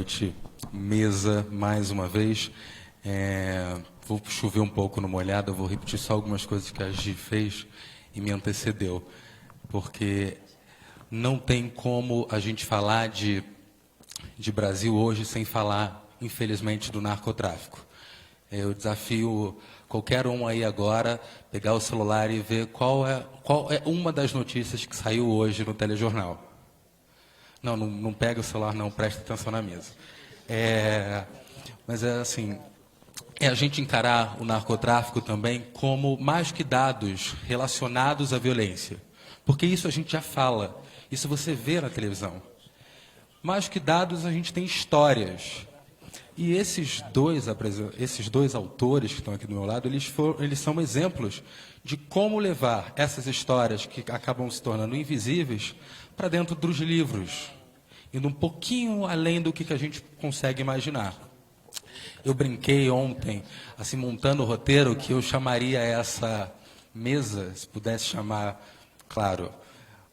noite, mesa, mais uma vez. Vou chover um pouco no molhado, eu vou repetir só algumas coisas que a Gi fez e me antecedeu, porque não tem como a gente falar de Brasil hoje sem falar, infelizmente, do narcotráfico. Eu desafio qualquer um aí agora pegar o celular e ver qual é uma das notícias que saiu hoje no telejornal. Não pega o celular, não, presta atenção na mesa. Mas é assim, a gente encarar o narcotráfico também como mais que dados relacionados à violência. Porque isso a gente já fala, isso você vê na televisão. Mais que dados, a gente tem histórias. E esses dois autores que estão aqui do meu lado, eles são exemplos de como levar essas histórias que acabam se tornando invisíveis para dentro dos livros, indo um pouquinho além do que a gente consegue imaginar. Eu brinquei ontem, assim, montando o roteiro, que eu chamaria essa mesa, se pudesse chamar, claro,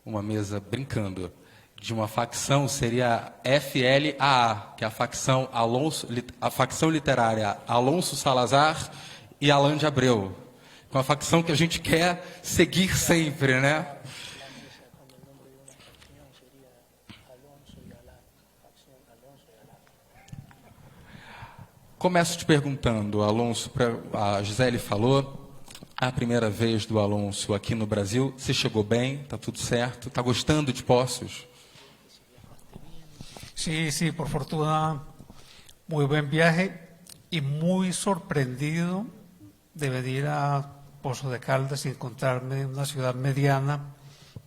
uma mesa brincando, de uma facção, seria FLAA, que é a facção literária Alonso Salazar e Alan de Abreu. Uma facção que a gente quer seguir sempre, né? Começo te perguntando, Alonso, a Gisele falou, a primeira vez do Alonso aqui no Brasil, você chegou bem, está tudo certo, está gostando de Poços? Sí, por fortuna, muy buen viaje y muy sorprendido de venir a Pozo de Caldas y encontrarme en una ciudad mediana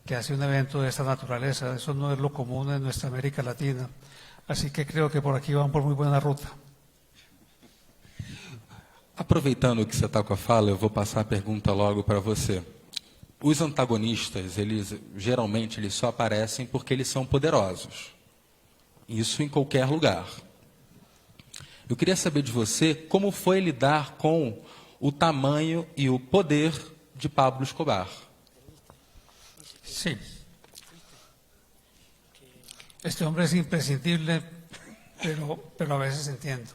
que hace un evento de esta naturaleza. Eso no es lo común en nuestra América Latina. Así que creo que por aquí van por muy buena ruta. Aproveitando que você está com a fala, eu vou passar a pergunta logo para você. Os antagonistas, geralmente eles só aparecem porque eles são poderosos. Isso em qualquer lugar. Eu queria saber de você como foi lidar com o tamanho e o poder de Pablo Escobar. Sí. Este hombre es imprescindible, pero a veces entiendo.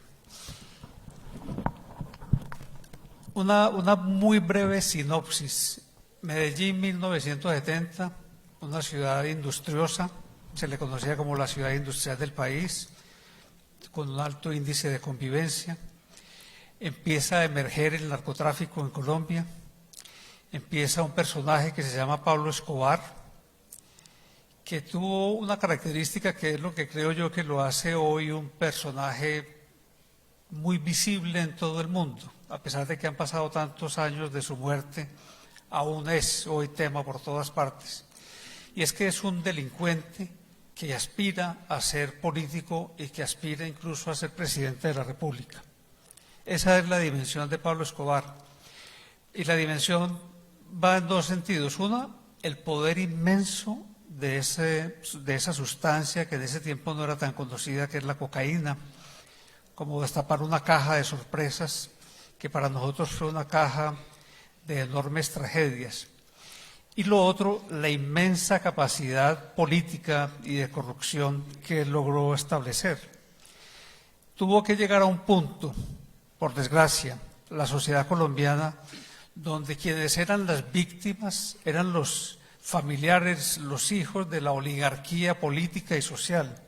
Una muy breve sinopsis. Medellín, 1970, una ciudad industriosa, se le conocía como la ciudad industrial del país, con un alto índice de convivencia. Empieza a emerger el narcotráfico en Colombia. Empieza un personaje que se llama Pablo Escobar, que tuvo una característica que es lo que creo yo que lo hace hoy un personaje muy visible en todo el mundo. A pesar de que han pasado tantos años de su muerte, aún es hoy tema por todas partes. Y es que es un delincuente que aspira a ser político y que aspira incluso a ser presidente de la República. Esa es la dimensión de Pablo Escobar. Y la dimensión va en dos sentidos. Una, el poder inmenso de esa sustancia que en ese tiempo no era tan conocida, que es la cocaína, como destapar una caja de sorpresas, que para nosotros fue una caja de enormes tragedias. Y lo otro, la inmensa capacidad política y de corrupción que él logró establecer. Tuvo que llegar a un punto, por desgracia, la sociedad colombiana, donde quienes eran las víctimas eran los familiares, los hijos de la oligarquía política y social.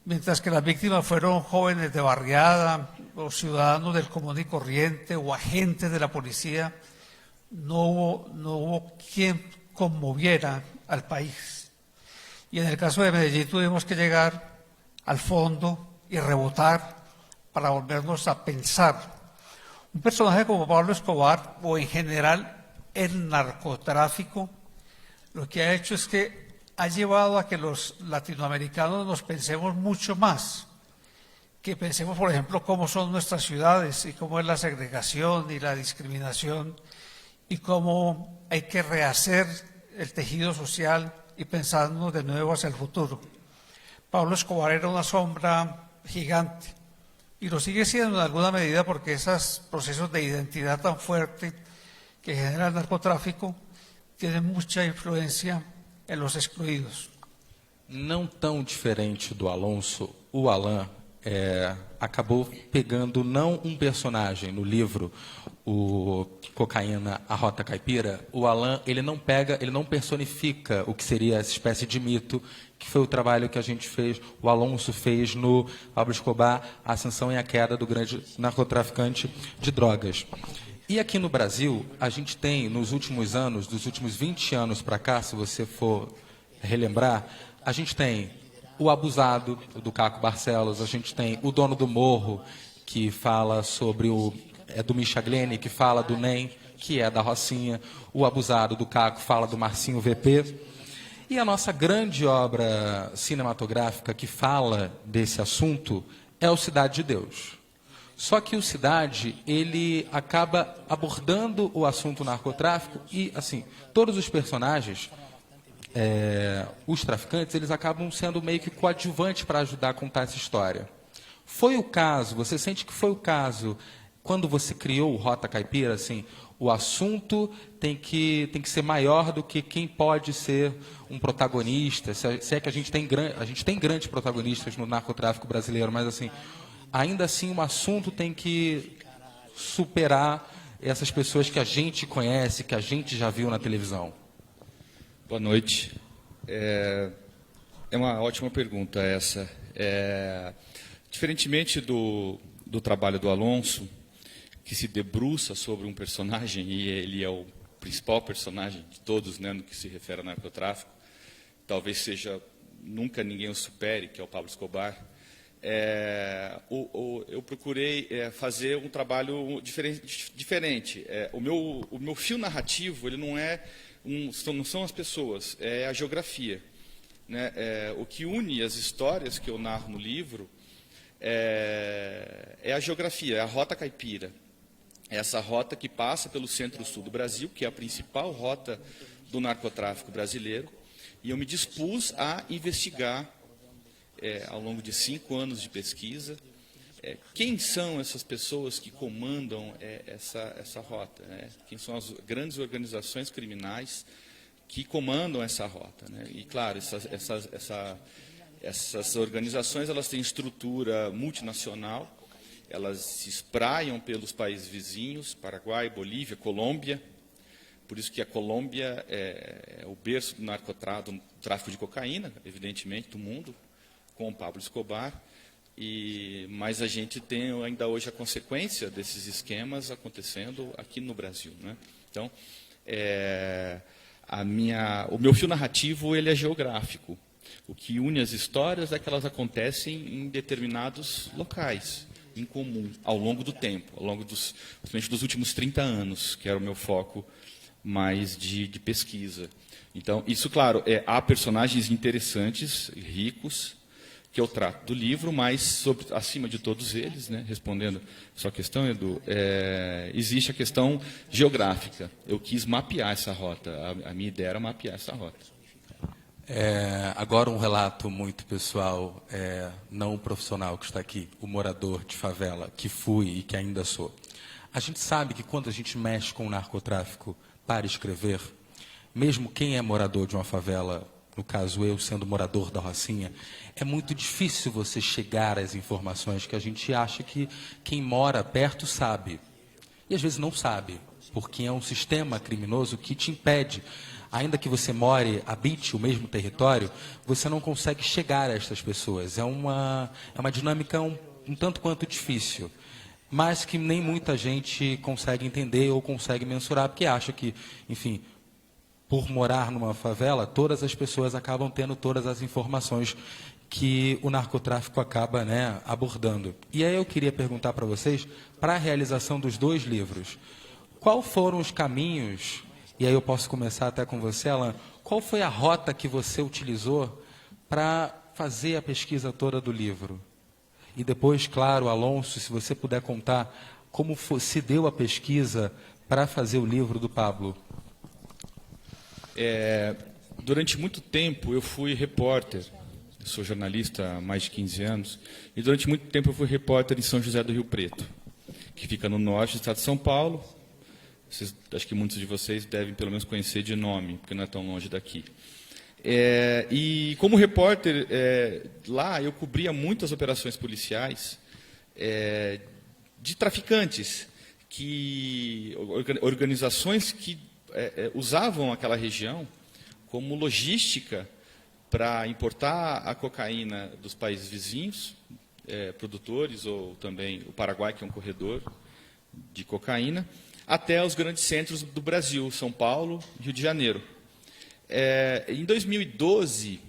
Mientras que las víctimas fueron jóvenes de barriada, o ciudadanos del común y corriente, o agentes de la policía, no hubo quien conmoviera al país. Y en el caso de Medellín tuvimos que llegar al fondo y rebotar para volvernos a pensar. Un personaje como Pablo Escobar, o en general el narcotráfico, lo que ha hecho es que ha llevado a que los latinoamericanos nos pensemos mucho más, que pensemos, por ejemplo, cómo son nuestras ciudades y cómo es la segregación y la discriminación y cómo hay que rehacer el tejido social y pensarnos de nuevo hacia el futuro. Pablo Escobar era una sombra gigante y lo sigue siendo en alguna medida porque esos procesos de identidad tan fuerte que genera el narcotráfico tienen mucha influencia en los excluidos. Não tão diferente do Alonso, o Alan acabou pegando não um personagem no livro, o Cocaína, a Rota Caipira. O Alain, ele não personifica o que seria essa espécie de mito, que foi o trabalho que a gente fez, o Alonso fez no Pablo Escobar, a ascensão e a queda do grande narcotraficante de drogas. E aqui no Brasil, a gente tem, nos últimos anos, dos últimos 20 anos para cá, se você for relembrar, a gente tem o Abusado, do Caco Barcelos, a gente tem o Dono do Morro, que fala sobre do Misha Glenn, que fala do NEM, que é da Rocinha, o Abusado, do Caco, fala do Marcinho VP. E a nossa grande obra cinematográfica que fala desse assunto é o Cidade de Deus. Só que o Cidade, ele acaba abordando o assunto narcotráfico e, assim, todos os personagens, os traficantes, eles acabam sendo meio que coadjuvantes para ajudar a contar essa história. Foi o caso, você sente que foi o caso, quando você criou o Rota Caipira, assim, o assunto tem que ser maior do que quem pode ser um protagonista, se é que a gente tem grandes protagonistas no narcotráfico brasileiro, mas assim, ainda assim o assunto tem que superar essas pessoas que a gente conhece, que a gente já viu na televisão. Boa noite. É uma ótima pergunta essa. Diferentemente do trabalho do Alonso, que se debruça sobre um personagem, e ele é o principal personagem de todos, né, no que se refere ao narcotráfico, talvez seja, nunca ninguém o supere, que é o Pablo Escobar. Eu procurei fazer um trabalho diferente. O meu fio narrativo, ele não são as pessoas, é a geografia, né? O que une as histórias que eu narro no livro é a geografia, é a Rota Caipira. Essa rota que passa pelo centro-sul do Brasil, que é a principal rota do narcotráfico brasileiro, e eu me dispus a investigar, ao longo de 5 anos de pesquisa, quem são essas pessoas que comandam essa rota, né? Quem são as grandes organizações criminais que comandam essa rota, né? E, claro, essas organizações, elas têm estrutura multinacional, elas se espraiam pelos países vizinhos, Paraguai, Bolívia, Colômbia. Por isso que a Colômbia é o berço do tráfico de cocaína, evidentemente, do mundo, com o Pablo Escobar. Mas a gente tem ainda hoje a consequência desses esquemas acontecendo aqui no Brasil, né? Então, o meu fio narrativo, ele é geográfico. O que une as histórias é que elas acontecem em determinados locais, em comum, ao longo do tempo, principalmente dos últimos 30 anos, que era o meu foco mais de pesquisa. Então, isso, claro, há personagens interessantes, ricos, que eu trato do livro, mas, acima de todos eles, né, respondendo a sua questão, Edu, existe a questão geográfica. Eu quis mapear essa rota, a minha ideia era mapear essa rota. Agora um relato muito pessoal, não o profissional que está aqui, o morador de favela, que fui e que ainda sou. A gente sabe que quando a gente mexe com o narcotráfico para escrever, mesmo quem é morador de uma favela, no caso eu sendo morador da Rocinha, é muito difícil você chegar às informações que a gente acha que quem mora perto sabe. E às vezes não sabe, porque é um sistema criminoso que te impede. Ainda que você habite o mesmo território, você não consegue chegar a estas pessoas. É uma dinâmica um tanto quanto difícil, mas que nem muita gente consegue entender ou consegue mensurar, porque acha que, enfim, por morar numa favela, todas as pessoas acabam tendo todas as informações que o narcotráfico acaba, né, abordando. E aí eu queria perguntar para vocês, para a realização dos 2 livros, quais foram os caminhos. E aí eu posso começar até com você, Alain. Qual foi a rota que você utilizou para fazer a pesquisa toda do livro? E depois, claro, Alonso, se você puder contar como se deu a pesquisa para fazer o livro do Pablo. Durante muito tempo eu fui repórter. Eu sou jornalista há mais de 15 anos. E durante muito tempo eu fui repórter em São José do Rio Preto, que fica no norte do estado de São Paulo. Acho que muitos de vocês devem pelo menos conhecer de nome, porque não é tão longe daqui. E como repórter, lá eu cobria muitas operações policiais de traficantes, organizações que usavam aquela região como logística para importar a cocaína dos países vizinhos, produtores, ou também o Paraguai, que é um corredor de cocaína, até os grandes centros do Brasil, São Paulo e Rio de Janeiro. Em 2012,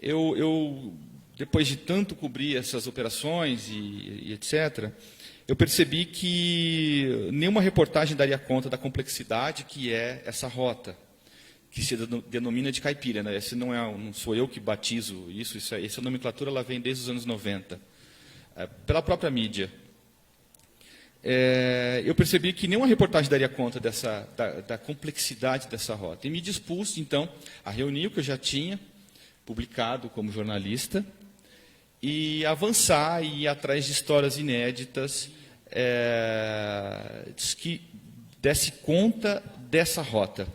eu, depois de tanto cobrir essas operações e etc., eu percebi que nenhuma reportagem daria conta da complexidade que é essa rota, que se denomina de caipira. Né? Esse não sou eu que batizo isso, essa nomenclatura ela vem desde os anos 90, pela própria mídia. Eu percebi que nenhuma reportagem daria conta da complexidade dessa rota. E me dispus, então, a reunir o que eu já tinha publicado como jornalista e avançar e ir atrás de histórias inéditas que desse conta dessa rota.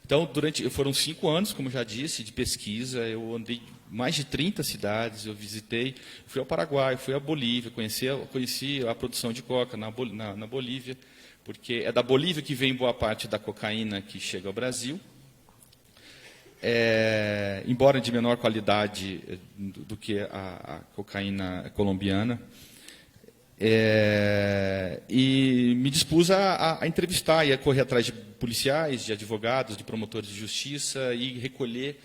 Então, foram 5 anos, como já disse, de pesquisa. Eu andei mais de 30 cidades, eu visitei, fui ao Paraguai, fui à Bolívia, conheci a produção de coca na Bolívia, porque é da Bolívia que vem boa parte da cocaína que chega ao Brasil, embora de menor qualidade do que a cocaína colombiana. E me dispus a entrevistar e a correr atrás de policiais, de advogados, de promotores de justiça e recolher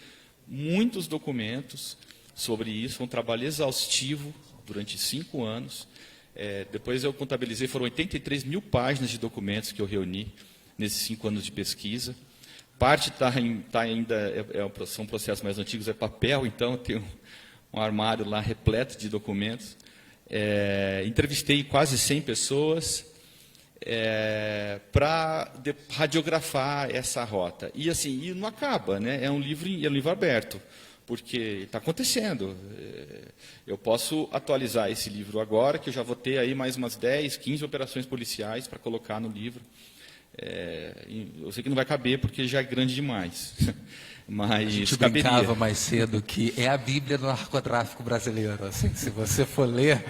muitos documentos sobre isso. Foi um trabalho exaustivo durante 5 anos. Depois eu contabilizei, foram 83 mil páginas de documentos que eu reuni nesses 5 anos de pesquisa. Parte são processos mais antigos, é papel, então tem um armário lá repleto de documentos. Entrevistei quase 100 pessoas para radiografar essa rota. E assim, e não acaba, né? É um livro aberto, porque está acontecendo. Eu posso atualizar esse livro agora, que eu já vou ter aí mais umas 10, 15 operações policiais para colocar no livro. Eu sei que não vai caber, porque já é grande demais. Mas a gente brincava mais cedo que é a Bíblia do narcotráfico brasileiro. Assim, se você for ler,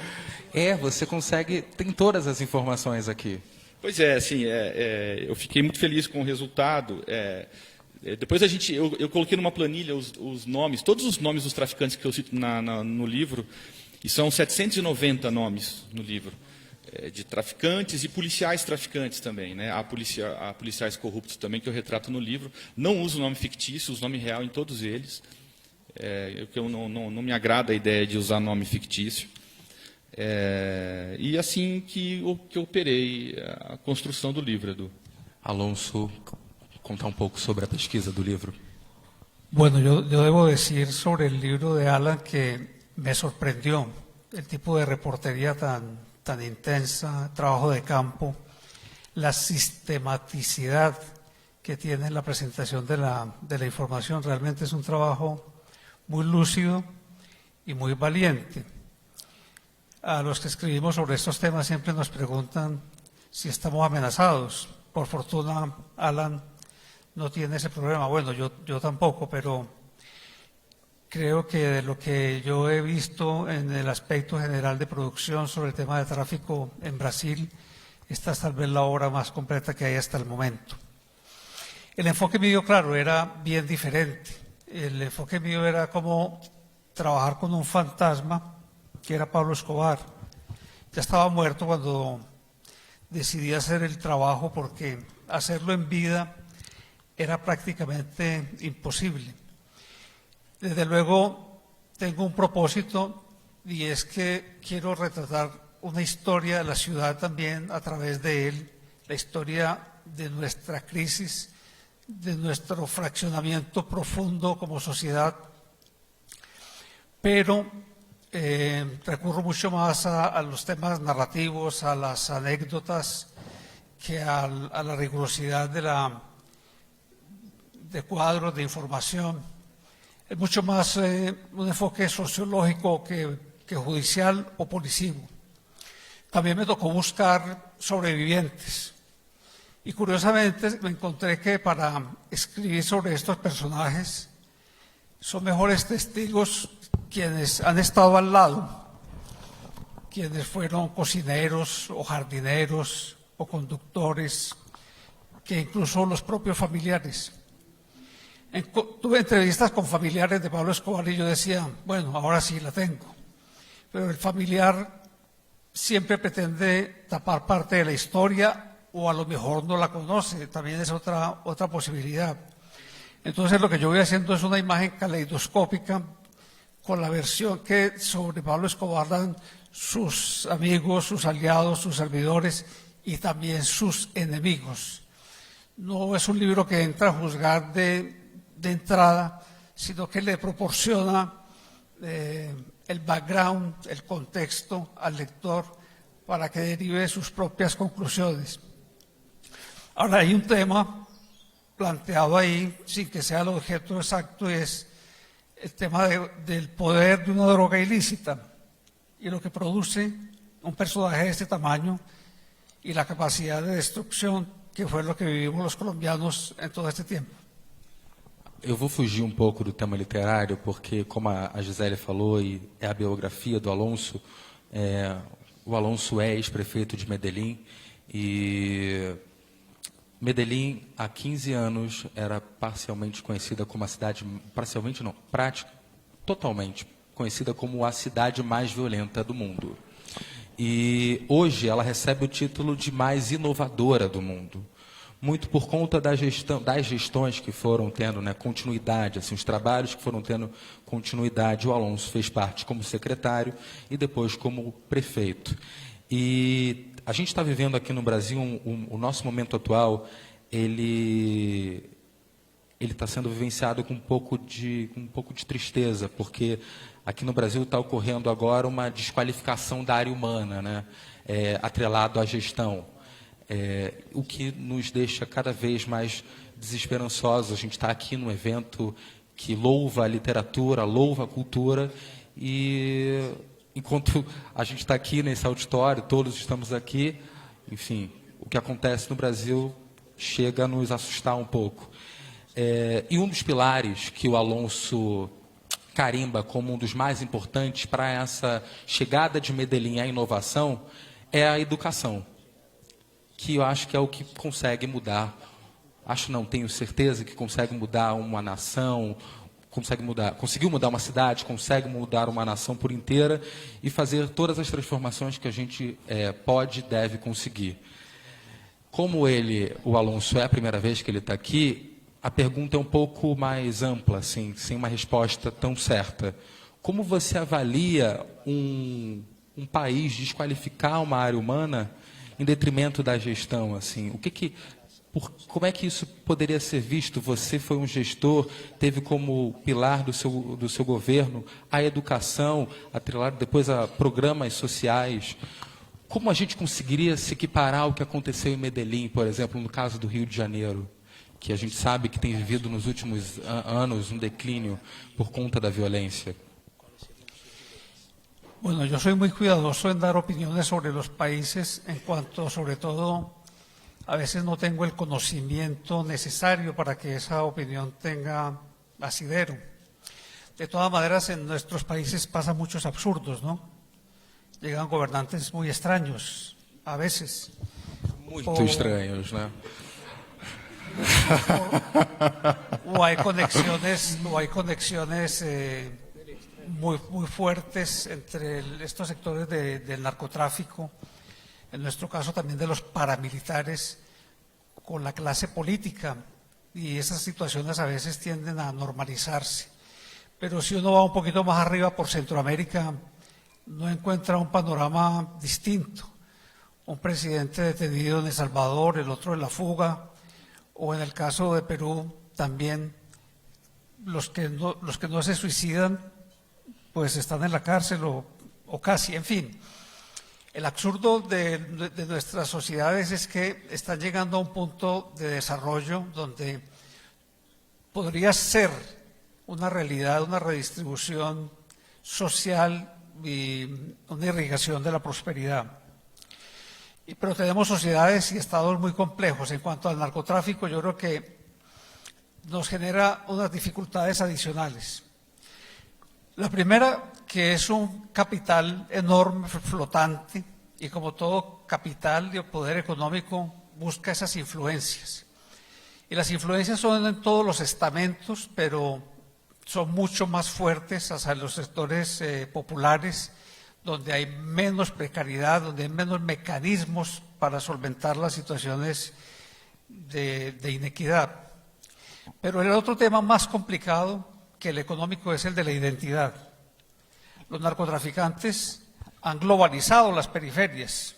você consegue, tem todas as informações aqui. Pois é, assim, eu fiquei muito feliz com o resultado. Depois eu coloquei numa planilha os nomes, todos os nomes dos traficantes que eu cito no livro, e são 790 nomes no livro, de traficantes e policiais traficantes também. Né? Há policiais corruptos também que eu retrato no livro. Não uso o nome fictício, uso nome real em todos eles. Eu não me agrada a ideia de usar nome fictício. E assim que eu operei a construção do livro, Edu. Alonso, contar um pouco sobre a pesquisa do livro. Bueno, yo debo decir sobre el libro de Alan que me sorprendió el tipo de reportería tan intensa, trabajo de campo, la sistematicidad que tiene en la presentación de la información. Realmente es un trabajo muy lúcido y muy valiente. A los que escribimos sobre estos temas siempre nos preguntan si estamos amenazados. Por fortuna, Alan no tiene ese problema. Bueno, yo tampoco, pero creo que de lo que yo he visto en el aspecto general de producción sobre el tema de tráfico en Brasil, esta es tal vez la obra más completa que hay hasta el momento. El enfoque mío, claro, era bien diferente. El enfoque mío era cómo trabajar con un fantasma, que era Pablo Escobar. Ya estaba muerto cuando decidí hacer el trabajo, porque hacerlo en vida era prácticamente imposible. Desde luego tengo un propósito, y es que quiero retratar una historia de la ciudad también a través de él, la historia de nuestra crisis, de nuestro fraccionamiento profundo como sociedad, pero recurro mucho más a los temas narrativos, a las anécdotas, que a la rigurosidad de cuadros, de información. Es mucho más un enfoque sociológico que judicial o policivo. También me tocó buscar sobrevivientes. Y curiosamente me encontré que para escribir sobre estos personajes son mejores testigos quienes han estado al lado, quienes fueron cocineros o jardineros o conductores, que incluso los propios familiares. Tuve entrevistas con familiares de Pablo Escobar y yo decía, bueno, ahora sí la tengo. Pero el familiar siempre pretende tapar parte de la historia o a lo mejor no la conoce, también es otra posibilidad. Entonces lo que yo voy haciendo es una imagen caleidoscópica con la versión que sobre Pablo Escobar dan sus amigos, sus aliados, sus servidores y también sus enemigos. No es un libro que entra a juzgar de entrada, sino que le proporciona el background, el contexto al lector para que derive sus propias conclusiones. Ahora hay un tema planteado ahí, sin que sea el objeto exacto, es el tema del poder de una droga ilícita y lo que produce un personaje de este tamaño y la capacidad de destrucción que fue lo que vivimos los colombianos en todo este tiempo. Eu vou fugir um pouco do tema literário, porque, como a Gisele falou, e é a biografia do Alonso, o Alonso é ex-prefeito de Medellín, e Medellín, há 15 anos, era parcialmente conhecida como a cidade, parcialmente não, totalmente conhecida como a cidade mais violenta do mundo. E hoje ela recebe o título de mais inovadora do mundo. Muito por conta das gestões que foram tendo, né, continuidade, assim, os trabalhos que foram tendo continuidade. O Alonso fez parte como secretário e depois como prefeito. E a gente está vivendo aqui no Brasil, o nosso momento atual, ele está sendo vivenciado com um pouco de tristeza, porque aqui no Brasil está ocorrendo agora uma desqualificação da área humana, né, atrelado à gestão. O que nos deixa cada vez mais desesperançosos. A gente está aqui num evento que louva a literatura, louva a cultura, e enquanto a gente está aqui nesse auditório, todos estamos aqui, enfim, o que acontece no Brasil chega a nos assustar um pouco. E um dos pilares que o Alonso carimba como um dos mais importantes para essa chegada de Medellín à inovação é a educação, que eu acho que é o que consegue mudar, tenho certeza que consegue mudar uma nação, conseguiu mudar uma cidade, consegue mudar uma nação por inteira e fazer todas as transformações que a gente pode e deve conseguir. Como o Alonso, é a primeira vez que ele está aqui, a pergunta é um pouco mais ampla, assim, sem uma resposta tão certa. Como você avalia um país desqualificar uma área humana em detrimento da gestão, assim? Como é que isso poderia ser visto? Você foi um gestor, teve como pilar do seu governo a educação, atrelado depois a programas sociais. Como a gente conseguiria se equiparar ao que aconteceu em Medellín, por exemplo, no caso do Rio de Janeiro, que a gente sabe que tem vivido nos últimos anos um declínio por conta da violência? Bueno, yo soy muy cuidadoso en dar opiniones sobre los países en cuanto, sobre todo, a veces no tengo el conocimiento necesario para que esa opinión tenga asidero. De todas maneras, en nuestros países pasan muchos absurdos, ¿no? Llegan gobernantes muy extraños, a veces. Muy extraños, ¿no? O hay conexiones muy fuertes entre estos sectores del narcotráfico, en nuestro caso también de los paramilitares, con la clase política, y esas situaciones a veces tienden a normalizarse. Pero si uno va un poquito más arriba por Centroamérica, no encuentra un panorama distinto. Un presidente detenido en El Salvador, el otro en la fuga, o en el caso de Perú también los que no se suicidan pues están en la cárcel o casi, en fin. El absurdo de nuestras sociedades es que están llegando a un punto de desarrollo donde podría ser una realidad, una redistribución social y una irrigación de la prosperidad. Pero tenemos sociedades y estados muy complejos. En cuanto al narcotráfico, yo creo que nos genera unas dificultades adicionales. La primera, que es un capital enorme, flotante, y como todo capital de poder económico, busca esas influencias. Y las influencias son en todos los estamentos, pero son mucho más fuertes hacia los sectores populares, donde hay menos precariedad, donde hay menos mecanismos para solventar las situaciones de inequidad. Pero el otro tema más complicado que el económico es el de la identidad. Los narcotraficantes han globalizado las periferias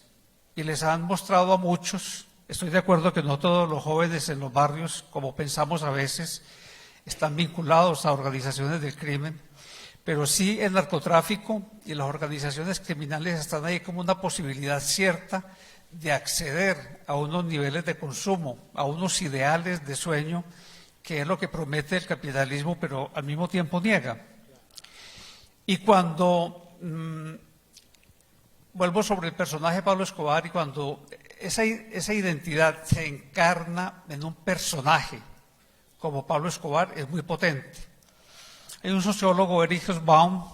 y les han mostrado a muchos, estoy de acuerdo que no todos los jóvenes en los barrios, como pensamos a veces, están vinculados a organizaciones del crimen, pero sí el narcotráfico y las organizaciones criminales están ahí como una posibilidad cierta de acceder a unos niveles de consumo, a unos ideales de sueño, que es lo que promete el capitalismo, pero al mismo tiempo niega. Y cuando vuelvo sobre el personaje de Pablo Escobar, y cuando esa identidad se encarna en un personaje como Pablo Escobar, es muy potente. Hay un sociólogo, Erich Hobsbawm,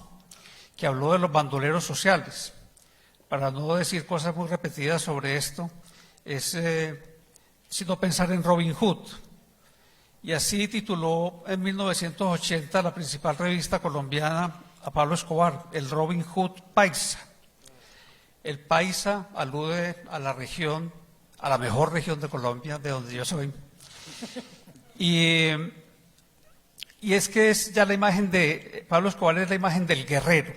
que habló de los bandoleros sociales. Para no decir cosas muy repetidas sobre esto, es sino pensar en Robin Hood. Y así tituló en 1980 la principal revista colombiana a Pablo Escobar, el Robin Hood Paisa. El Paisa alude a la región, a la mejor región de Colombia, de donde yo soy. Y es que es ya la imagen de Pablo Escobar, es la imagen del guerrero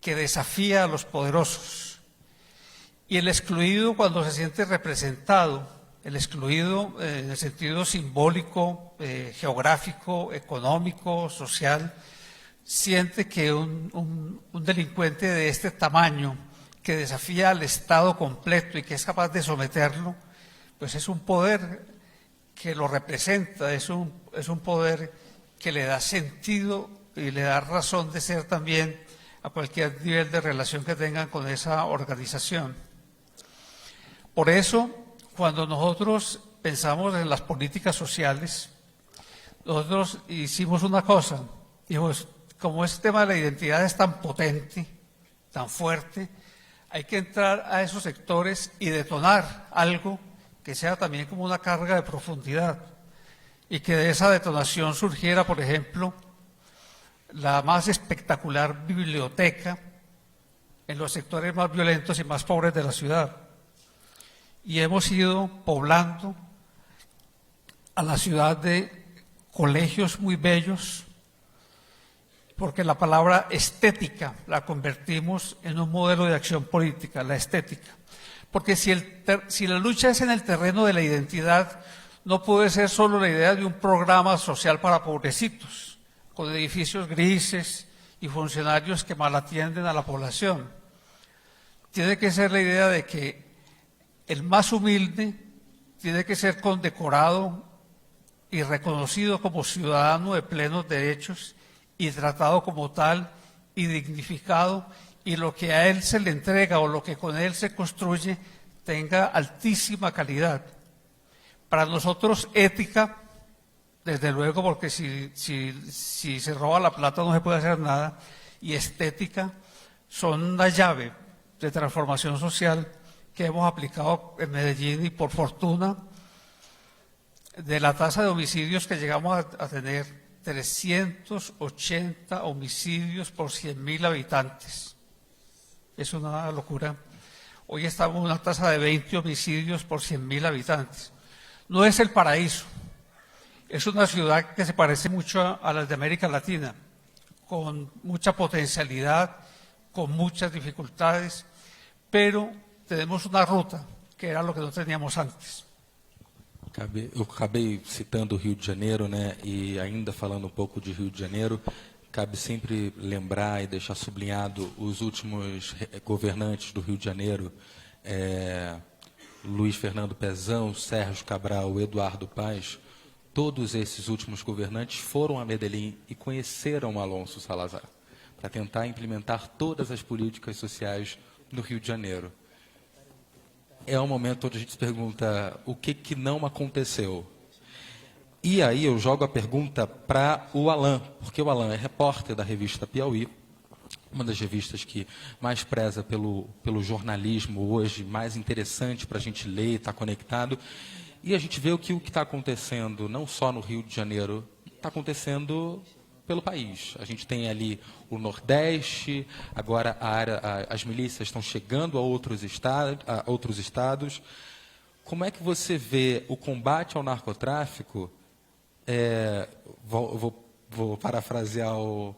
que desafía a los poderosos. Y el excluido, cuando se siente representado, el excluido en el sentido simbólico, geográfico, económico, social, siente que un delincuente de este tamaño, que desafía al Estado completo y que es capaz de someterlo, pues es un poder que lo representa, es un poder que le da sentido y le da razón de ser también a cualquier nivel de relación que tengan con esa organización. Por eso, cuando nosotros pensamos en las políticas sociales, nosotros hicimos una cosa, dijimos, como este tema de la identidad es tan potente, tan fuerte, hay que entrar a esos sectores y detonar algo que sea también como una carga de profundidad, y que de esa detonación surgiera, por ejemplo, la más espectacular biblioteca en los sectores más violentos y más pobres de la ciudad. Y hemos ido poblando a la ciudad de colegios muy bellos, porque la palabra estética la convertimos en un modelo de acción política, la estética. Porque si la lucha es en el terreno de la identidad, no puede ser solo la idea de un programa social para pobrecitos, con edificios grises y funcionarios que mal atienden a la población. Tiene que ser la idea de que el más humilde tiene que ser condecorado y reconocido como ciudadano de plenos derechos y tratado como tal y dignificado, y lo que a él se le entrega o lo que con él se construye tenga altísima calidad. Para nosotros ética, desde luego, porque si se roba la plata no se puede hacer nada, y estética son una llave de transformación social que hemos aplicado en Medellín, y por fortuna, de la tasa de homicidios que llegamos a tener, 380 homicidios por 100.000 habitantes. Es una locura. Hoy estamos en una tasa de 20 homicidios por 100.000 habitantes. No es el paraíso. Es una ciudad que se parece mucho a las de América Latina, con mucha potencialidad, con muchas dificultades, pero tenemos una ruta que era lo que no teníamos antes. Eu acabei citando o Rio de Janeiro, né? E ainda falando um pouco de Rio de Janeiro, cabe sempre lembrar e deixar sublinhado os últimos governantes do Rio de Janeiro, Luiz Fernando Pezão, Sérgio Cabral, Eduardo Paes. Todos esses últimos governantes foram a Medellín e conheceram Alonso Salazar para tentar implementar todas as políticas sociais no Rio de Janeiro. É um momento onde a gente se pergunta o que não aconteceu. E aí eu jogo a pergunta para o Alan, porque o Alan é repórter da revista Piauí, uma das revistas que mais preza pelo jornalismo hoje, mais interessante para a gente ler, estar conectado. E a gente vê o que está acontecendo, não só no Rio de Janeiro, está acontecendo pelo país. A gente tem ali o Nordeste, agora as milícias estão chegando a outros estados. Como é que você vê o combate ao narcotráfico? Vou parafrasear o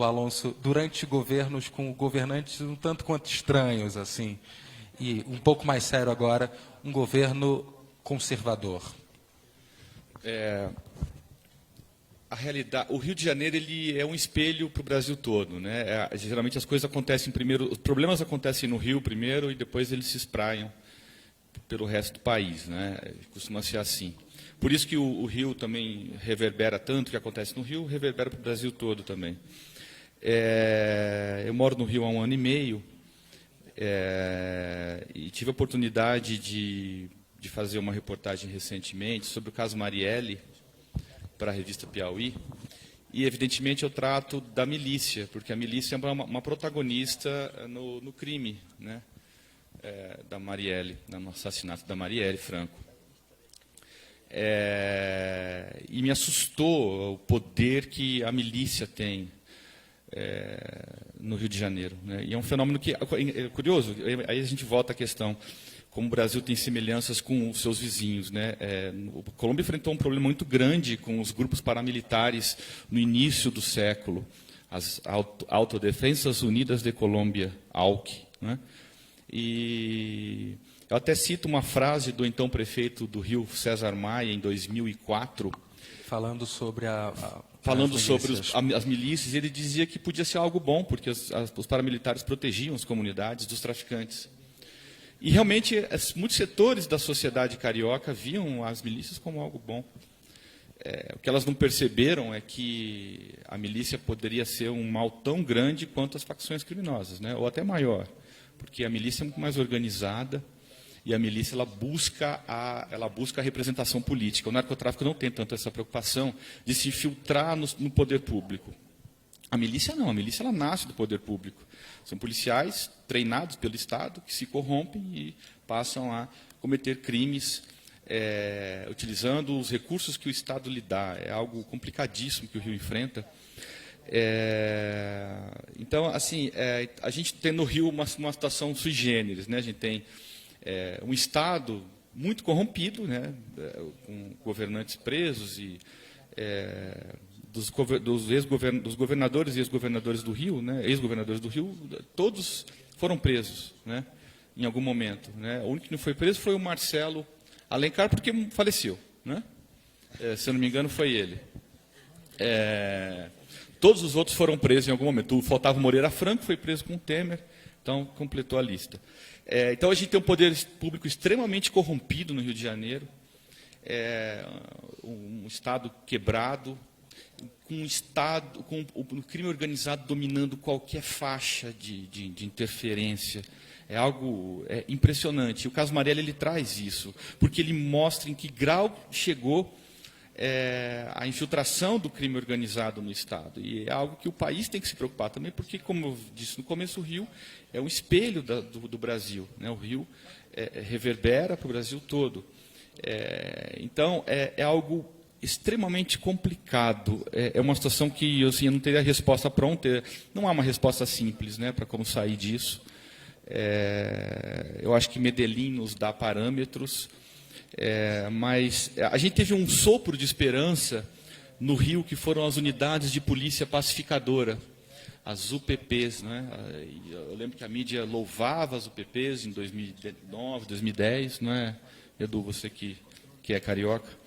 Alonso, durante governos com governantes um tanto quanto estranhos, assim, e um pouco mais sério agora, um governo conservador. A realidade, o Rio de Janeiro ele é um espelho para o Brasil todo, né? Geralmente as coisas acontecem primeiro, os problemas acontecem no Rio primeiro e depois eles se espraiam pelo resto do país, né? Costuma ser assim. Por isso que o Rio também reverbera tanto, o que acontece no Rio reverbera para o Brasil todo também. Eu moro no Rio há 1 ano e meio e tive a oportunidade de fazer uma reportagem recentemente sobre o caso Marielle para a revista Piauí. E, evidentemente, eu trato da milícia, porque a milícia é uma protagonista no crime, né, da Marielle, no assassinato da Marielle Franco. E me assustou o poder que a milícia tem no Rio de Janeiro, né? E é um fenômeno que é curioso. Aí a gente volta à questão como o Brasil tem semelhanças com os seus vizinhos, né? A Colômbia enfrentou um problema muito grande com os grupos paramilitares no início do século, as Autodefensas Unidas de Colômbia, AUC, né? E eu até cito uma frase do então prefeito do Rio, César Maia, em 2004, falando sobre as milícias, ele dizia que podia ser algo bom, porque os paramilitares protegiam as comunidades dos traficantes. E realmente muitos setores da sociedade carioca viam as milícias como algo bom. O que elas não perceberam é que a milícia poderia ser um mal tão grande quanto as facções criminosas, né? Ou até maior, porque a milícia é muito mais organizada e a milícia ela busca a representação política. O narcotráfico não tem tanto essa preocupação de se infiltrar no poder público. A milícia não, a milícia ela nasce do poder público. São policiais treinados pelo Estado que se corrompem e passam a cometer crimes utilizando os recursos que o Estado lhe dá. É algo complicadíssimo que o Rio enfrenta. Então, assim, a gente tem no Rio uma situação sui generis, né? A gente tem um Estado muito corrompido, né? Com governantes presos e dos governadores e ex-governadores do Rio, né? Ex-governadores do Rio, todos foram presos, né? Em algum momento, né? O único que não foi preso foi o Marcelo Alencar, porque faleceu, né? Se eu não me engano, foi ele. Todos os outros foram presos em algum momento. Faltava o Moreira Franco, foi preso com o Temer, então completou a lista. Então a gente tem um poder público extremamente corrompido no Rio de Janeiro, um Estado quebrado, com o crime organizado dominando qualquer faixa de interferência. É algo impressionante. O caso Marielle ele traz isso, porque ele mostra em que grau chegou a infiltração do crime organizado no Estado. E é algo que o país tem que se preocupar também, porque, como eu disse no começo, o Rio é um espelho do Brasil, né? O Rio reverbera para o Brasil todo. Então, é algo extremamente complicado. É uma situação que eu não teria resposta pronta. Não há uma resposta simples, né, para como sair disso. Eu acho que Medellín nos dá parâmetros, mas a gente teve um sopro de esperança no Rio, que foram as unidades de polícia pacificadora, as UPPs, né? Eu lembro que a mídia louvava as UPPs em 2009, 2010, não é, Edu, você que é carioca?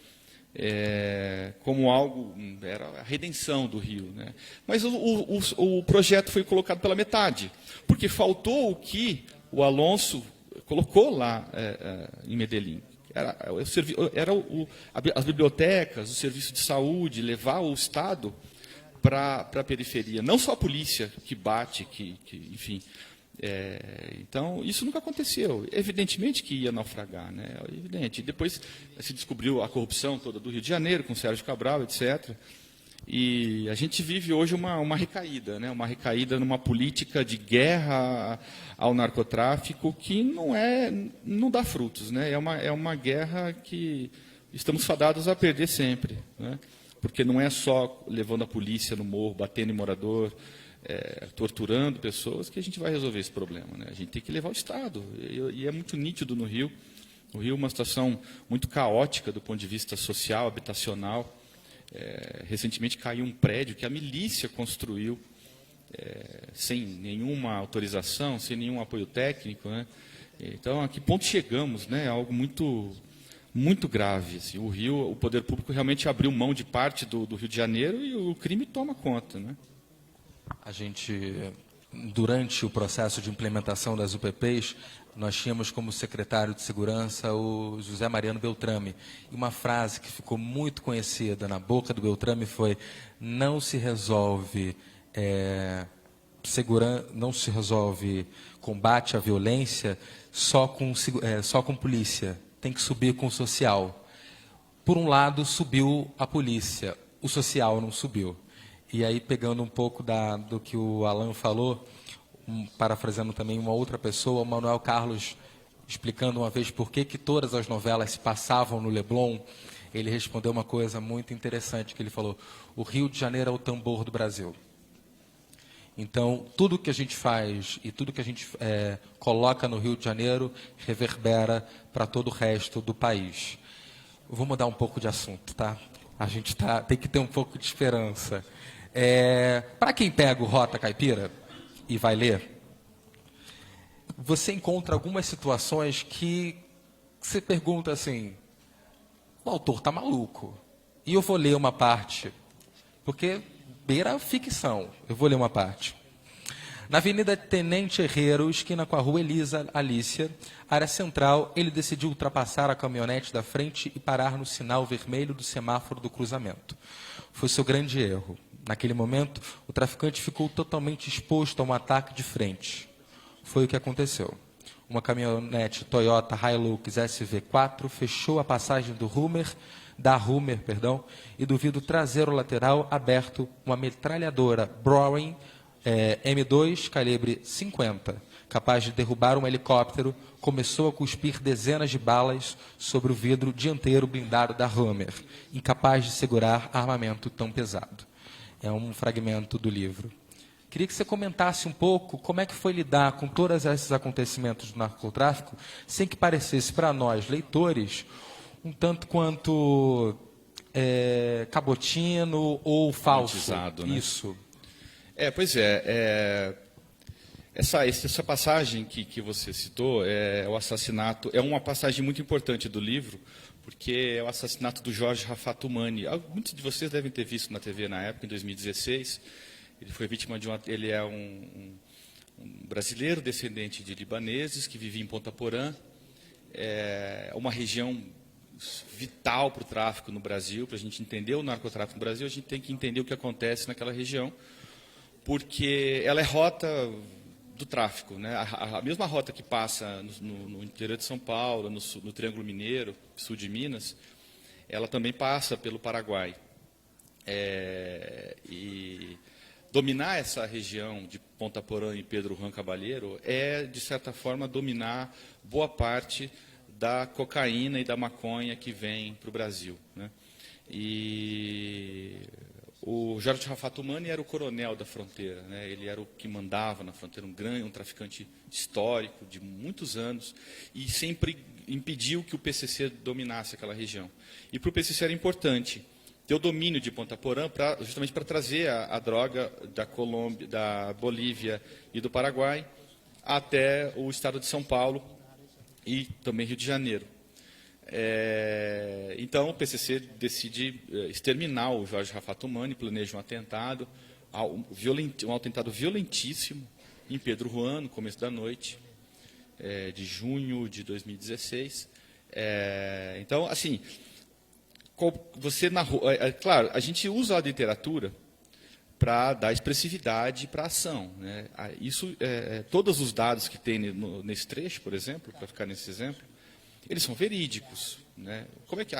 Como algo, era a redenção do Rio, né? Mas o projeto foi colocado pela metade, porque faltou o que o Alonso colocou lá em Medellín. Era as bibliotecas, o serviço de saúde, levar o Estado para a periferia. Não só a polícia que bate, enfim, Então, isso nunca aconteceu. Evidentemente que ia naufragar, né? Evidente. Depois se descobriu a corrupção toda do Rio de Janeiro, com Sérgio Cabral, etc. E a gente vive hoje uma recaída, né? Uma recaída numa política de guerra ao narcotráfico que não dá frutos, né? É uma guerra que estamos fadados a perder sempre, né? Porque não é só levando a polícia no morro, batendo em morador, torturando pessoas, que a gente vai resolver esse problema, né? A gente tem que levar o Estado. E é muito nítido no Rio. No Rio, uma situação muito caótica do ponto de vista social, habitacional. Recentemente caiu um prédio que a milícia construiu sem nenhuma autorização, sem nenhum apoio técnico, né? Então, a que ponto chegamos, né? É algo muito, muito grave. Assim. O Rio, o poder público realmente abriu mão de parte do Rio de Janeiro e o crime toma conta, né? A gente, durante o processo de implementação das UPPs, nós tínhamos como secretário de segurança o José Mariano Beltrame. E uma frase que ficou muito conhecida na boca do Beltrame foi: não se resolve não se resolve combate à violência só com polícia, tem que subir com o social. Por um lado, subiu a polícia, o social não subiu. E aí, pegando um pouco do que o Alan falou, parafraseando também uma outra pessoa, o Manuel Carlos, explicando uma vez por que todas as novelas se passavam no Leblon, ele respondeu uma coisa muito interessante, que ele falou: o Rio de Janeiro é o tambor do Brasil. Então, tudo que a gente faz e tudo que a gente coloca no Rio de Janeiro reverbera para todo o resto do país. Vou mudar um pouco de assunto, tá? A gente tem que ter um pouco de esperança. Para quem pega o Rota Caipira e vai ler, você encontra algumas situações que você pergunta assim: o autor está maluco. E eu vou ler uma parte, porque beira a ficção. Eu vou ler uma parte. Na Avenida Tenente Herrero, esquina com a Rua Elisa Alícia, área central, ele decidiu ultrapassar a caminhonete da frente e parar no sinal vermelho do semáforo do cruzamento. Foi seu grande erro. Naquele momento, o traficante ficou totalmente exposto a um ataque de frente. Foi o que aconteceu. Uma caminhonete Toyota Hilux SV4 fechou a passagem da Hummer, e do vidro traseiro lateral aberto uma metralhadora Browning M2 calibre 50, capaz de derrubar um helicóptero, começou a cuspir dezenas de balas sobre o vidro dianteiro blindado da Hummer, incapaz de segurar armamento tão pesado. É um fragmento do livro. Queria que você comentasse um pouco como é que foi lidar com todos esses acontecimentos do narcotráfico, sem que parecesse para nós, leitores, um tanto quanto cabotino ou falso. Né? Isso. Pois essa passagem que você citou o assassinato, é uma passagem muito importante do livro, porque é o assassinato do Jorge Rafatumani. Muitos de vocês devem ter visto na TV na época, em 2016. Ele foi vítima de ele é um brasileiro descendente de libaneses que vivia em Ponta Porã. É uma região vital para o tráfico no Brasil. Para a gente entender o narcotráfico no Brasil, a gente tem que entender o que acontece naquela região, porque ela é rota do tráfico, né? A mesma rota que passa no interior de São Paulo, no Triângulo Mineiro, sul de Minas, ela também passa pelo Paraguai. E dominar essa região de Ponta Porã e Pedro Juan Caballero de certa forma, dominar boa parte da cocaína e da maconha que vem para o Brasil, né? E o Jorge Rafatumani era o coronel da fronteira, né? Ele era o que mandava na fronteira, um traficante histórico de muitos anos, e sempre impediu que o PCC dominasse aquela região. E para o PCC era importante ter o domínio de Ponta Porã, justamente para trazer a droga da Colômbia, da Bolívia e do Paraguai até o estado de São Paulo e também Rio de Janeiro. Então, o PCC decide exterminar o Jorge Rafatumani, planeja um atentado, um atentado violentíssimo em Pedro Juan, no começo da noite, de junho de 2016. Então, assim, você narrou... claro, a gente usa a literatura para dar expressividade para a ação, né? Isso, todos os dados que tem nesse trecho, por exemplo, para ficar nesse exemplo, eles são verídicos, né?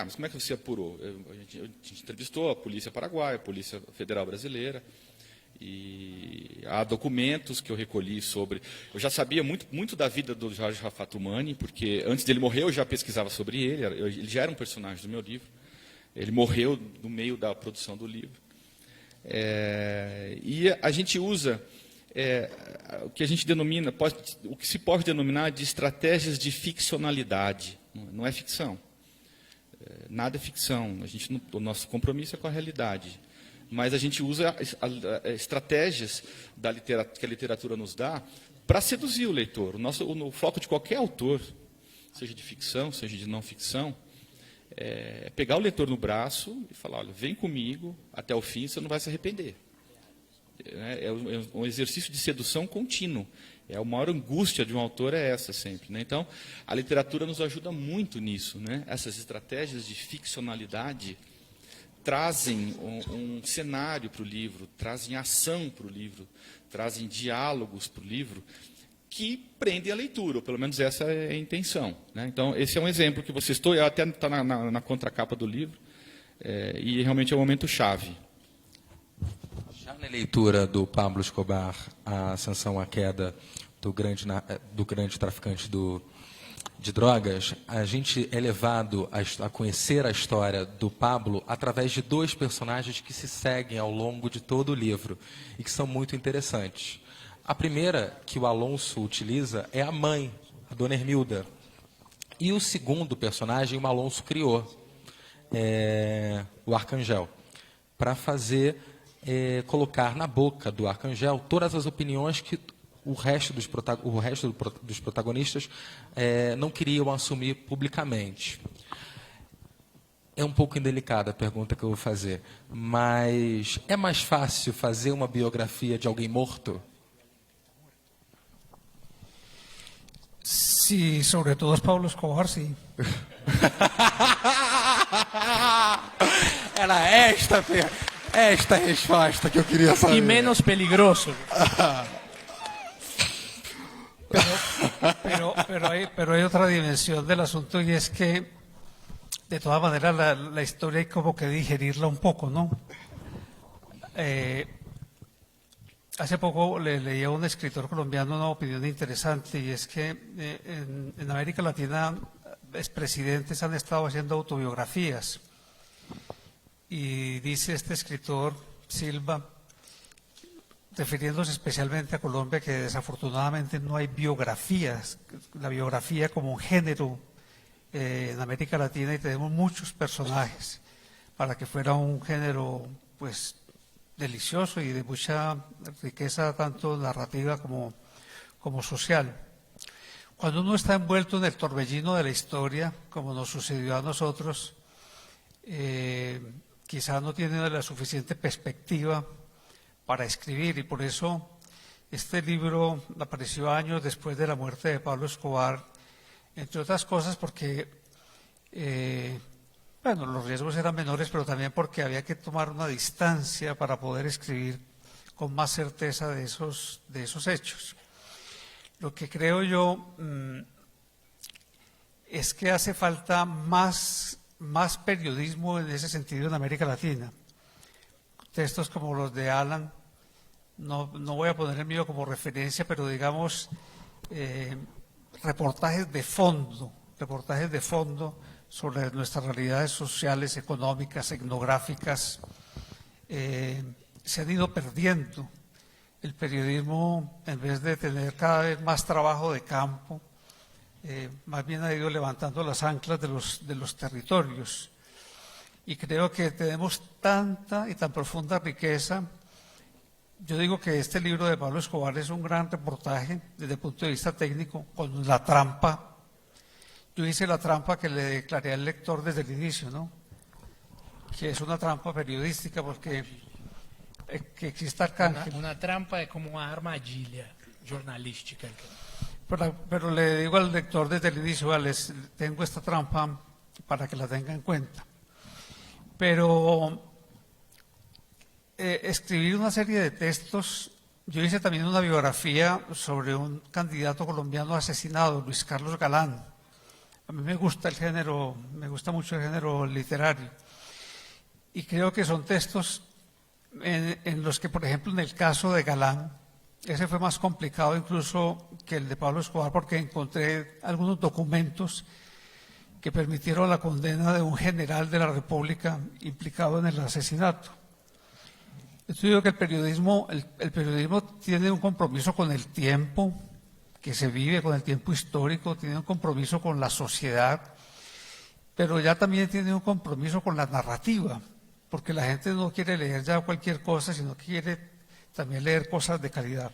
Mas como é que você apurou? A gente entrevistou a Polícia Paraguaia, a Polícia Federal Brasileira, e há documentos que eu recolhi sobre... Eu já sabia muito da vida do Jorge Raffaty Umani, porque antes dele morrer eu já pesquisava sobre ele, ele já era um personagem do meu livro. Ele morreu no meio da produção do livro. E a gente usa o que a gente denomina, o que se pode denominar de estratégias de ficcionalidade. Não é ficção. Nada é ficção. O nosso compromisso é com a realidade. Mas a gente usa estratégias que a literatura nos dá para seduzir o leitor. O foco de qualquer autor, seja de ficção, seja de não ficção, é pegar o leitor no braço e falar, olha, vem comigo até o fim, você não vai se arrepender. É um exercício de sedução contínuo. A maior angústia de um autor é essa sempre, né? Então, a literatura nos ajuda muito nisso, né? Essas estratégias de ficcionalidade trazem um cenário para o livro, trazem ação para o livro, trazem diálogos para o livro, que prendem a leitura, ou pelo menos essa é a intenção, né? Então, esse é um exemplo que você citou, até está na contracapa do livro, e realmente é um momento chave. Já na leitura do Pablo Escobar, a ascensão à queda do grande traficante de drogas, a gente é levado a conhecer a história do Pablo através de dois personagens que se seguem ao longo de todo o livro e que são muito interessantes. A primeira que o Alonso utiliza é a mãe, a Dona Hermilda. E o segundo personagem o Alonso criou, o Arcangel, para colocar na boca do Arcangel todas as opiniões que o resto dos protagonistas não queriam assumir publicamente. É um pouco indelicada a pergunta que eu vou fazer, mas é mais fácil fazer uma biografia de alguém morto? Sí, sobre todo es Pablo Escobar, sí. Era esta resposta que eu queria saber. Y menos peligroso. Pero hay otra dimensión del asunto y es que, de todas maneras, la historia hay como que digerirla un poco, ¿no? Hace poco leí a un escritor colombiano una opinión interesante y es que en América Latina expresidentes han estado haciendo autobiografías y dice este escritor, Silva, refiriéndose especialmente a Colombia, que desafortunadamente no hay biografías, la biografía como un género en América Latina, y tenemos muchos personajes para que fuera un género pues delicioso y de mucha riqueza tanto narrativa como social. Cuando uno está envuelto en el torbellino de la historia, como nos sucedió a nosotros, quizá no tiene la suficiente perspectiva para escribir, y por eso este libro apareció años después de la muerte de Pablo Escobar, entre otras cosas porque los riesgos eran menores, pero también porque había que tomar una distancia para poder escribir con más certeza de esos hechos. Lo que creo yo es que hace falta más periodismo en ese sentido en América Latina. Textos como los de Alan, no voy a poner el mío como referencia, pero digamos reportajes de fondo sobre nuestras realidades sociales, económicas, etnográficas, se han ido perdiendo. El periodismo, en vez de tener cada vez más trabajo de campo, más bien ha ido levantando las anclas de los territorios. Y creo que tenemos tanta y tan profunda riqueza. Yo digo que este libro de Pablo Escobar es un gran reportaje desde el punto de vista técnico, con la trampa. Yo hice la trampa que le declaré al lector desde el inicio, ¿no? Que es una trampa periodística porque que exista Arcángel. Una trampa es como una armadilha jornalística. Pero le digo al lector desde el inicio, les tengo esta trampa para que la tenga en cuenta. Pero escribir una serie de textos. Yo hice también una biografía sobre un candidato colombiano asesinado, Luis Carlos Galán. A mí me gusta el género, me gusta mucho el género literario. Y creo que son textos en los que, por ejemplo, en el caso de Galán, ese fue más complicado incluso que el de Pablo Escobar, porque encontré algunos documentos que permitieron la condena de un general de la República implicado en el asesinato. Yo digo que el periodismo tiene un compromiso con el tiempo que se vive, con el tiempo histórico, tiene un compromiso con la sociedad, pero ya también tiene un compromiso con la narrativa, porque la gente no quiere leer ya cualquier cosa, sino que quiere también leer cosas de calidad.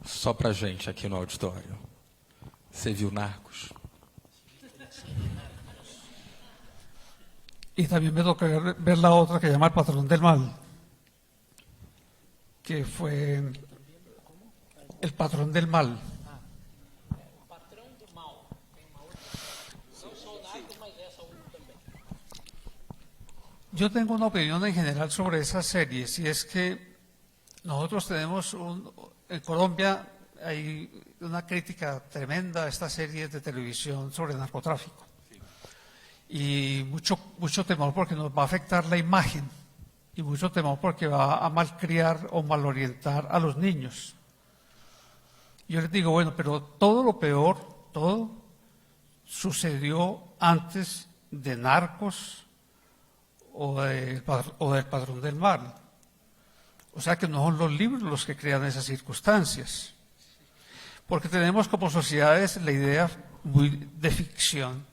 Só pra gente aqui no auditório. Você viu Narcos? Y también me tocó ver la otra que se llama El Patrón del Mal, que fue El Patrón del Mal. Yo tengo una opinión en general sobre esas series, y es que nosotros tenemos, en Colombia hay una crítica tremenda a estas series de televisión sobre narcotráfico. Y mucho temor porque nos va a afectar la imagen, y mucho temor porque va a malcriar o malorientar a los niños. Yo les digo, bueno, pero todo lo peor, todo sucedió antes de Narcos o del Patrón del Mal. O sea que no son los libros los que crean esas circunstancias. Porque tenemos como sociedades la idea muy de ficción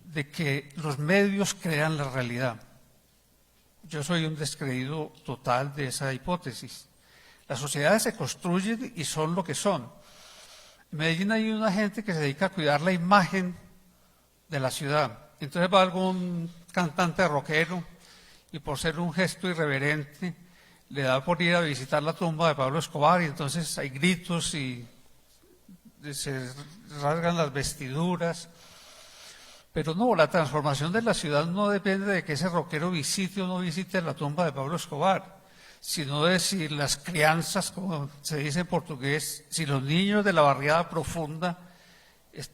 de que los medios crean la realidad. Yo soy un descreído total de esa hipótesis. Las sociedades se construyen y son lo que son. En Medellín hay una gente que se dedica a cuidar la imagen de la ciudad. Entonces va algún cantante rockero y, por ser un gesto irreverente, le da por ir a visitar la tumba de Pablo Escobar, y entonces hay gritos y se rasgan las vestiduras. Pero no, la transformación de la ciudad no depende de que ese rockero visite o no visite la tumba de Pablo Escobar, sino de si las crianzas, como se dice en portugués, si los niños de la barriada profunda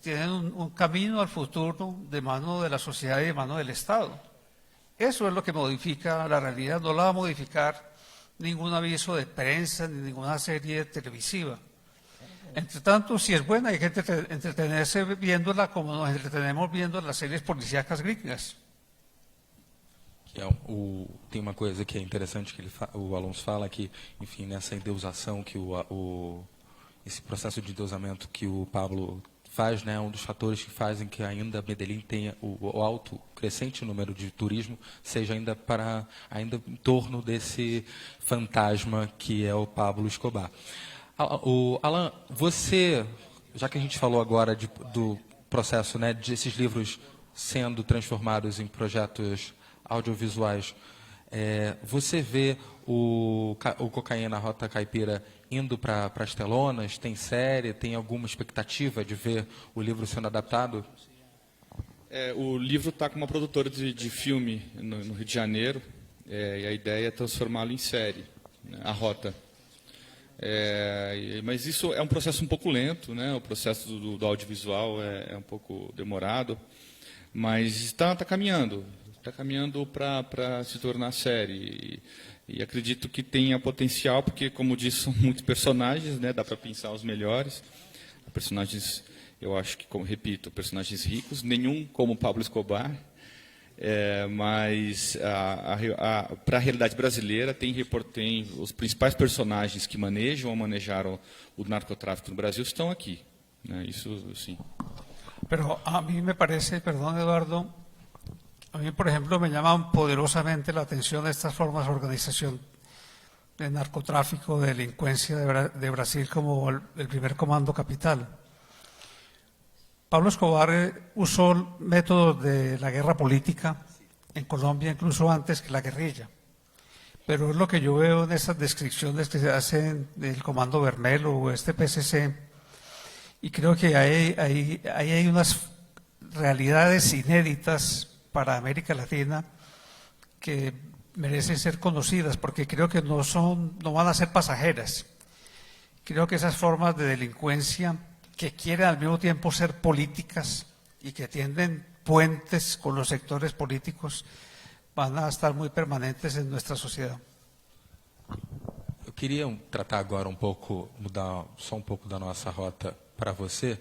tienen un camino al futuro de mano de la sociedad y de mano del Estado. Eso es lo que modifica la realidad, no la va a modificar ningún aviso de prensa ni ninguna serie televisiva. Entre tanto, si es buena, hay que entretenerse viéndola como nos entretenemos viendo las series policíacas gringas. Tem uma coisa que é interessante que o Alonso fala que, enfim, nessa endeusação que esse processo de endeusamento que o Pablo faz, né, um dos fatores que fazem que ainda Medellín tenha o alto, crescente número de turismo, seja ainda em torno desse fantasma que é o Pablo Escobar. Alan, você, já que a gente falou agora do processo, né, de esses livros sendo transformados em projetos audiovisuais, você vê o Cocaína Rota Caipira indo para as telonas? Tem série? Tem alguma expectativa de ver o livro sendo adaptado? O livro está com uma produtora de filme no Rio de Janeiro, e a ideia é transformá-lo em série, né, a Rota. Mas isso é um processo um pouco lento, né? O processo do audiovisual é um pouco demorado, mas está caminhando para se tornar série, e acredito que tenha potencial, porque, como disse, são muitos personagens, né? Dá para pensar os melhores personagens. Eu acho que, como repito, personagens ricos, nenhum como Pablo Escobar. Mas para a realidade brasileira tem os principais personagens que manejam ou manejaram o narcotráfico no Brasil estão aqui, né? Isso sim. Pero a mí me parece, perdón Eduardo, a mí por ejemplo me llaman poderosamente la atención estas formas de organización de narcotráfico, de delincuencia de Brasil, como el primer comando capital. Pablo Escobar usó métodos de la guerra política en Colombia incluso antes que la guerrilla. Pero es lo que yo veo en esas descripciones que se hacen del Comando Bermelo o este PCC, y creo que ahí hay unas realidades inéditas para América Latina que merecen ser conocidas porque creo que no van a ser pasajeras. Creo que esas formas de delincuencia que quieren al mismo tiempo ser políticas y que tienden puentes con los sectores políticos van a estar muy permanentes en nuestra sociedad. Eu queria tratar agora mudar só um pouco da nossa rota para você,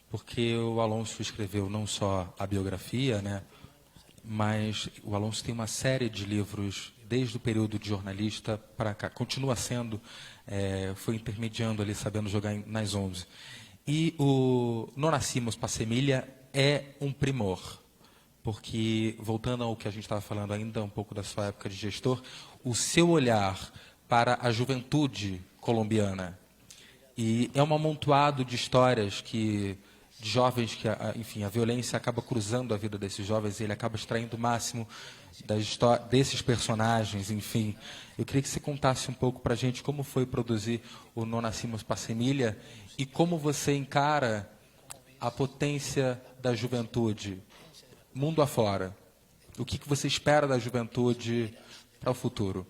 porque o Alonso escreveu não só a biografia, né, mas o Alonso tem uma série de livros desde o período de jornalista para cá, continua sendo, foi intermediando ali, sabendo jogar nas 11. E o Non Nascimos para Semilha é um primor, porque, voltando ao que a gente estava falando ainda um pouco da sua época de gestor, o seu olhar para a juventude colombiana, e é um amontoado de histórias de jovens que, enfim, a violência acaba cruzando a vida desses jovens e ele acaba extraindo o máximo desses personagens, enfim. Eu queria que você contasse um pouco para a gente como foi produzir o Non Nascimos para Semilha e como você encara a potência da juventude mundo afora. O que você espera da juventude para o futuro?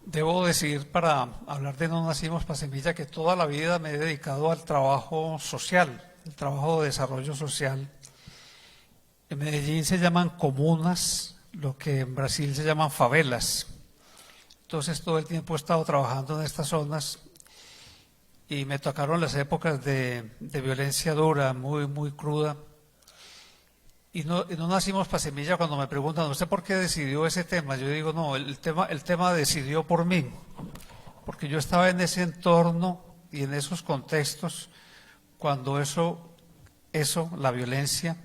Debo decir, para hablar de No Nacimos para Semilla, que toda la vida me he dedicado al trabajo social, el trabajo de desarrollo social. En Medellín se llaman comunas, lo que en Brasil se llaman favelas. Entonces todo el tiempo he estado trabajando en estas zonas y me tocaron las épocas de violencia dura, muy cruda. Y no nacimos para Semilla. Cuando me preguntan, ¿usted por qué decidió ese tema? Yo digo, no, el tema decidió por mí, porque yo estaba en ese entorno y en esos contextos cuando la violencia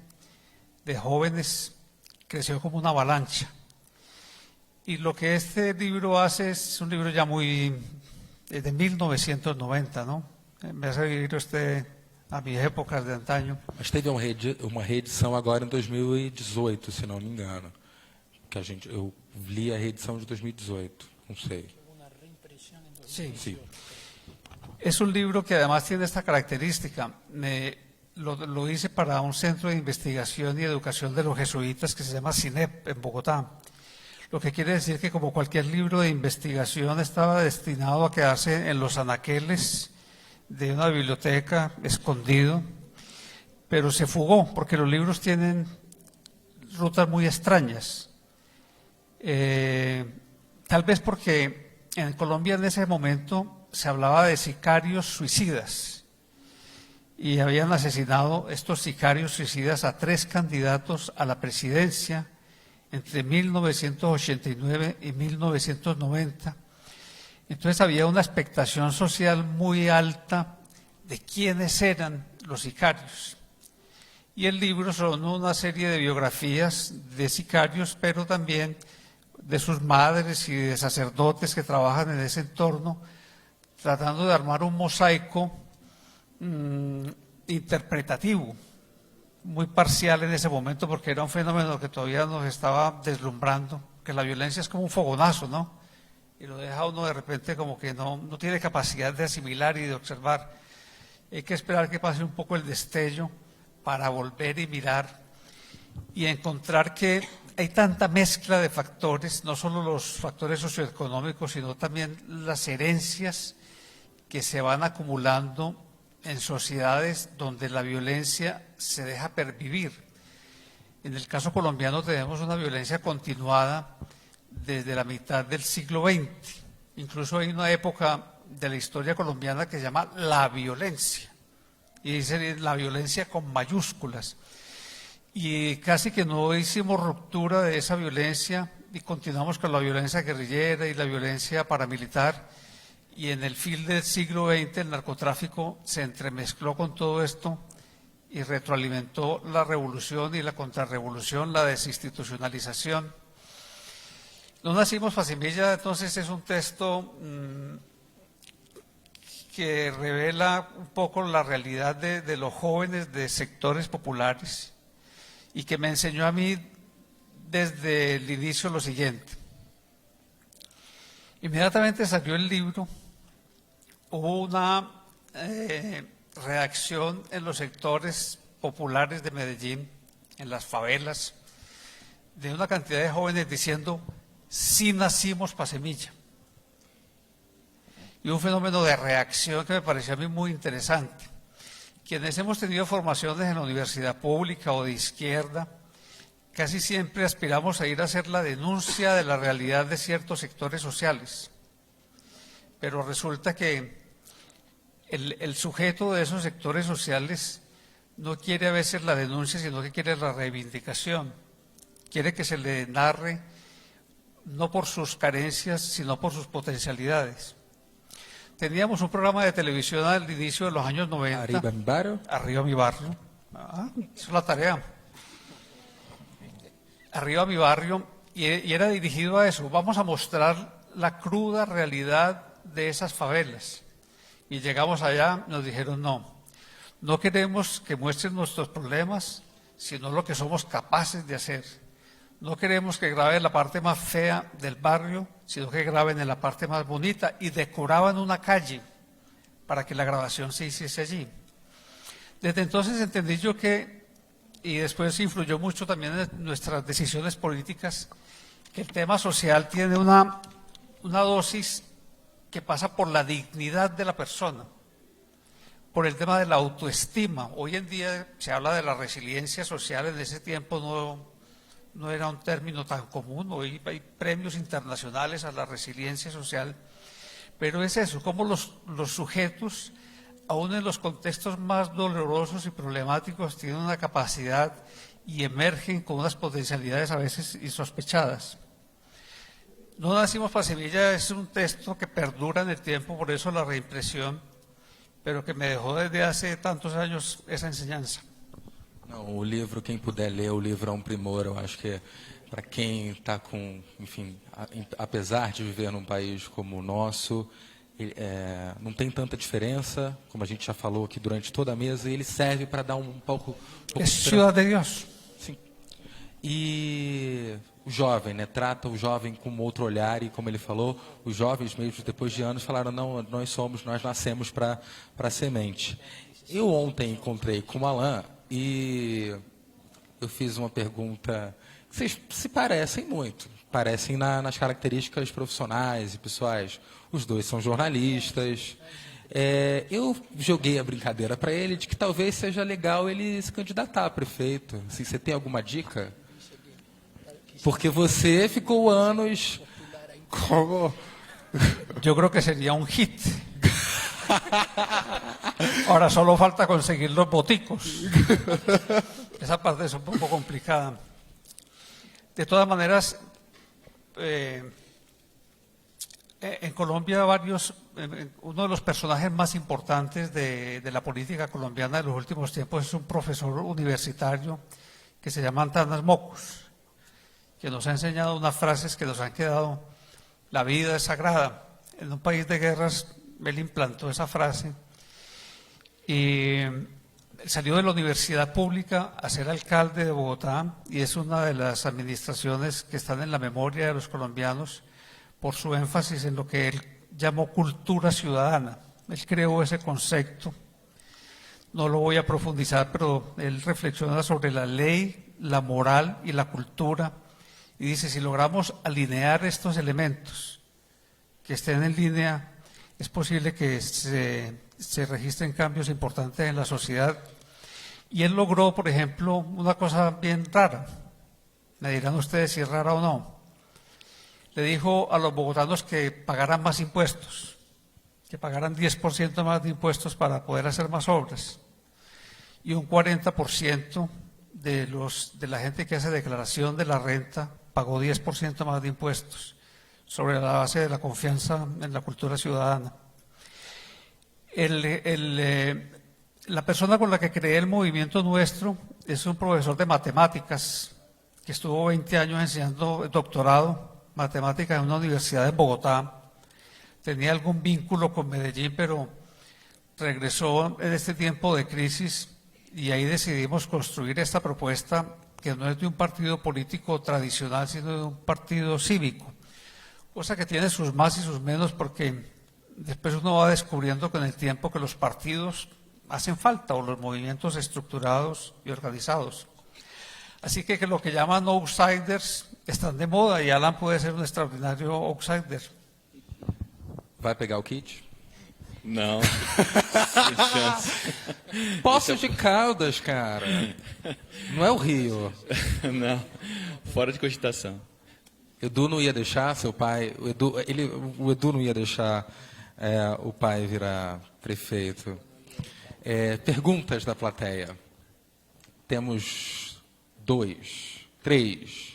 de jóvenes creció como una avalancha. Y lo que este libro hace es un libro ya de 1990, ¿no? Me hace vivir usted a minhas épocas de antaño. Mas teve uma reedição agora em 2018, se não me engano. Eu li a reedição de 2018, não sei. Sí. Sí. Es un libro que además tiene esta característica. Lo hice para un centro de investigación y educación de los jesuitas que se llama CINEP en Bogotá. Lo que quiere decir que, como cualquier libro de investigación, estaba destinado a quedarse en los anaqueles de una biblioteca, escondido, pero se fugó porque los libros tienen rutas muy extrañas. Tal vez porque en Colombia en ese momento se hablaba de sicarios suicidas y habían asesinado estos sicarios suicidas a 3 candidatos a la presidencia entre 1989 y 1990. Entonces había una expectación social muy alta de quiénes eran los sicarios. Y el libro son una serie de biografías de sicarios, pero también de sus madres y de sacerdotes que trabajan en ese entorno, tratando de armar un mosaico interpretativo, muy parcial en ese momento, porque era un fenómeno que todavía nos estaba deslumbrando, que la violencia es como un fogonazo, ¿no? Y lo deja uno de repente como que no tiene capacidad de asimilar y de observar. Hay que esperar que pase un poco el destello para volver y mirar y encontrar que hay tanta mezcla de factores, no solo los factores socioeconómicos, sino también las herencias que se van acumulando en sociedades donde la violencia se deja pervivir. En el caso colombiano tenemos una violencia continuada desde la mitad del siglo XX. Incluso hay una época de la historia colombiana que se llama la violencia, y dice la violencia con mayúsculas. Y casi que no hicimos ruptura de esa violencia y continuamos con la violencia guerrillera y la violencia paramilitar. Y en el fin del siglo XX el narcotráfico se entremezcló con todo esto y retroalimentó la revolución y la contrarrevolución, la desinstitucionalización. No nacimos para Semilla, entonces es un texto que revela un poco la realidad de los jóvenes de sectores populares y que me enseñó a mí desde el inicio lo siguiente. Inmediatamente salió el libro, hubo una reacción en los sectores populares de Medellín, en las favelas, de una cantidad de jóvenes diciendo, sí nacimos para semilla. Y un fenómeno de reacción que me pareció a mí muy interesante. Quienes hemos tenido formaciones en la universidad pública o de izquierda, casi siempre aspiramos a ir a hacer la denuncia de la realidad de ciertos sectores sociales. Pero resulta que el sujeto de esos sectores sociales no quiere a veces la denuncia, sino que quiere la reivindicación. Quiere que se le narre no por sus carencias, sino por sus potencialidades. Teníamos un programa de televisión al inicio de los años 90. Arriba mi barrio. Arriba mi barrio. Esa es la tarea. Arriba mi barrio. Y era dirigido a eso. Vamos a mostrar la cruda realidad de esas favelas. Y llegamos allá, nos dijeron no queremos que muestren nuestros problemas, sino lo que somos capaces de hacer. No queremos que graben la parte más fea del barrio, sino que graben en la parte más bonita, y decoraban una calle para que la grabación se hiciese allí. Desde entonces entendí yo que, y después influyó mucho también en nuestras decisiones políticas, que el tema social tiene una dosis que pasa por la dignidad de la persona, por el tema de la autoestima. Hoy en día se habla de la resiliencia social, en ese tiempo no era un término tan común. Hoy hay premios internacionales a la resiliencia social, pero es eso, como los sujetos, aún en los contextos más dolorosos y problemáticos, tienen una capacidad y emergen con unas potencialidades a veces insospechadas. No nacimos para semilla es un texto que perdura en el tiempo, por eso la reimpresión, pero que me dejó desde hace tantos años esa enseñanza. Não, o livro, quem puder ler, o livro é um primor. Eu acho que para quem está com, enfim, apesar de viver num país como o nosso, não tem tanta diferença, como a gente já falou aqui durante toda a mesa, e ele serve para dar um pouco É Ciudad de Dios. Sim. E o jovem, né, trata o jovem com outro olhar, e como ele falou, os jovens mesmo depois de anos falaram, não, nós nascemos para a semente. Eu ontem encontrei com o Alain e eu fiz uma pergunta, vocês se parecem muito, parecem nas características profissionais e pessoais. Os dois são jornalistas. Eu joguei a brincadeira para ele de que talvez seja legal ele se candidatar a prefeito. Assim, você tem alguma dica? Porque você ficou anos como... Yo creo que sería un hit. Ahora solo falta conseguir los boticos. Esa parte es un poco complicada. De todas maneras, en Colombia uno de los personajes más importantes de la política colombiana de los últimos tiempos es un profesor universitario que se llama Antanas Mocus, que nos ha enseñado unas frases que nos han quedado: la vida es sagrada. En un país de guerras, él implantó esa frase y salió de la universidad pública a ser alcalde de Bogotá, y es una de las administraciones que están en la memoria de los colombianos por su énfasis en lo que él llamó cultura ciudadana. Él creó ese concepto, no lo voy a profundizar, pero él reflexiona sobre la ley, la moral y la cultura, y dice, si logramos alinear estos elementos que estén en línea, es posible que se registren cambios importantes en la sociedad. Y él logró, por ejemplo, una cosa bien rara. Me dirán ustedes si es rara o no. Le dijo a los bogotanos que pagaran más impuestos, que pagaran 10% más de impuestos para poder hacer más obras. Y un 40% de la gente que hace declaración de la renta pagó 10% más de impuestos, sobre la base de la confianza en la cultura ciudadana. La persona con la que creé el movimiento nuestro es un profesor de matemáticas que estuvo 20 años enseñando doctorado, matemáticas en una universidad en Bogotá. Tenía algún vínculo con Medellín, pero regresó en este tiempo de crisis y ahí decidimos construir esta propuesta que no es de un partido político tradicional, sino de un partido cívico, cosa que tiene sus más y sus menos, porque después uno va descubriendo con el tiempo que los partidos hacen falta, o los movimientos estructurados y organizados. Así que lo que llaman outsiders están de moda y Alan puede ser un extraordinario outsider. Vai pegar o kit? Não. Sem chance. Poços de Caldas, cara. Não é o Rio. Não. Fora de cogitação. Edu não ia deixar seu pai. O Edu não ia deixar o pai virar prefeito. Perguntas da plateia. Temos 2, 3.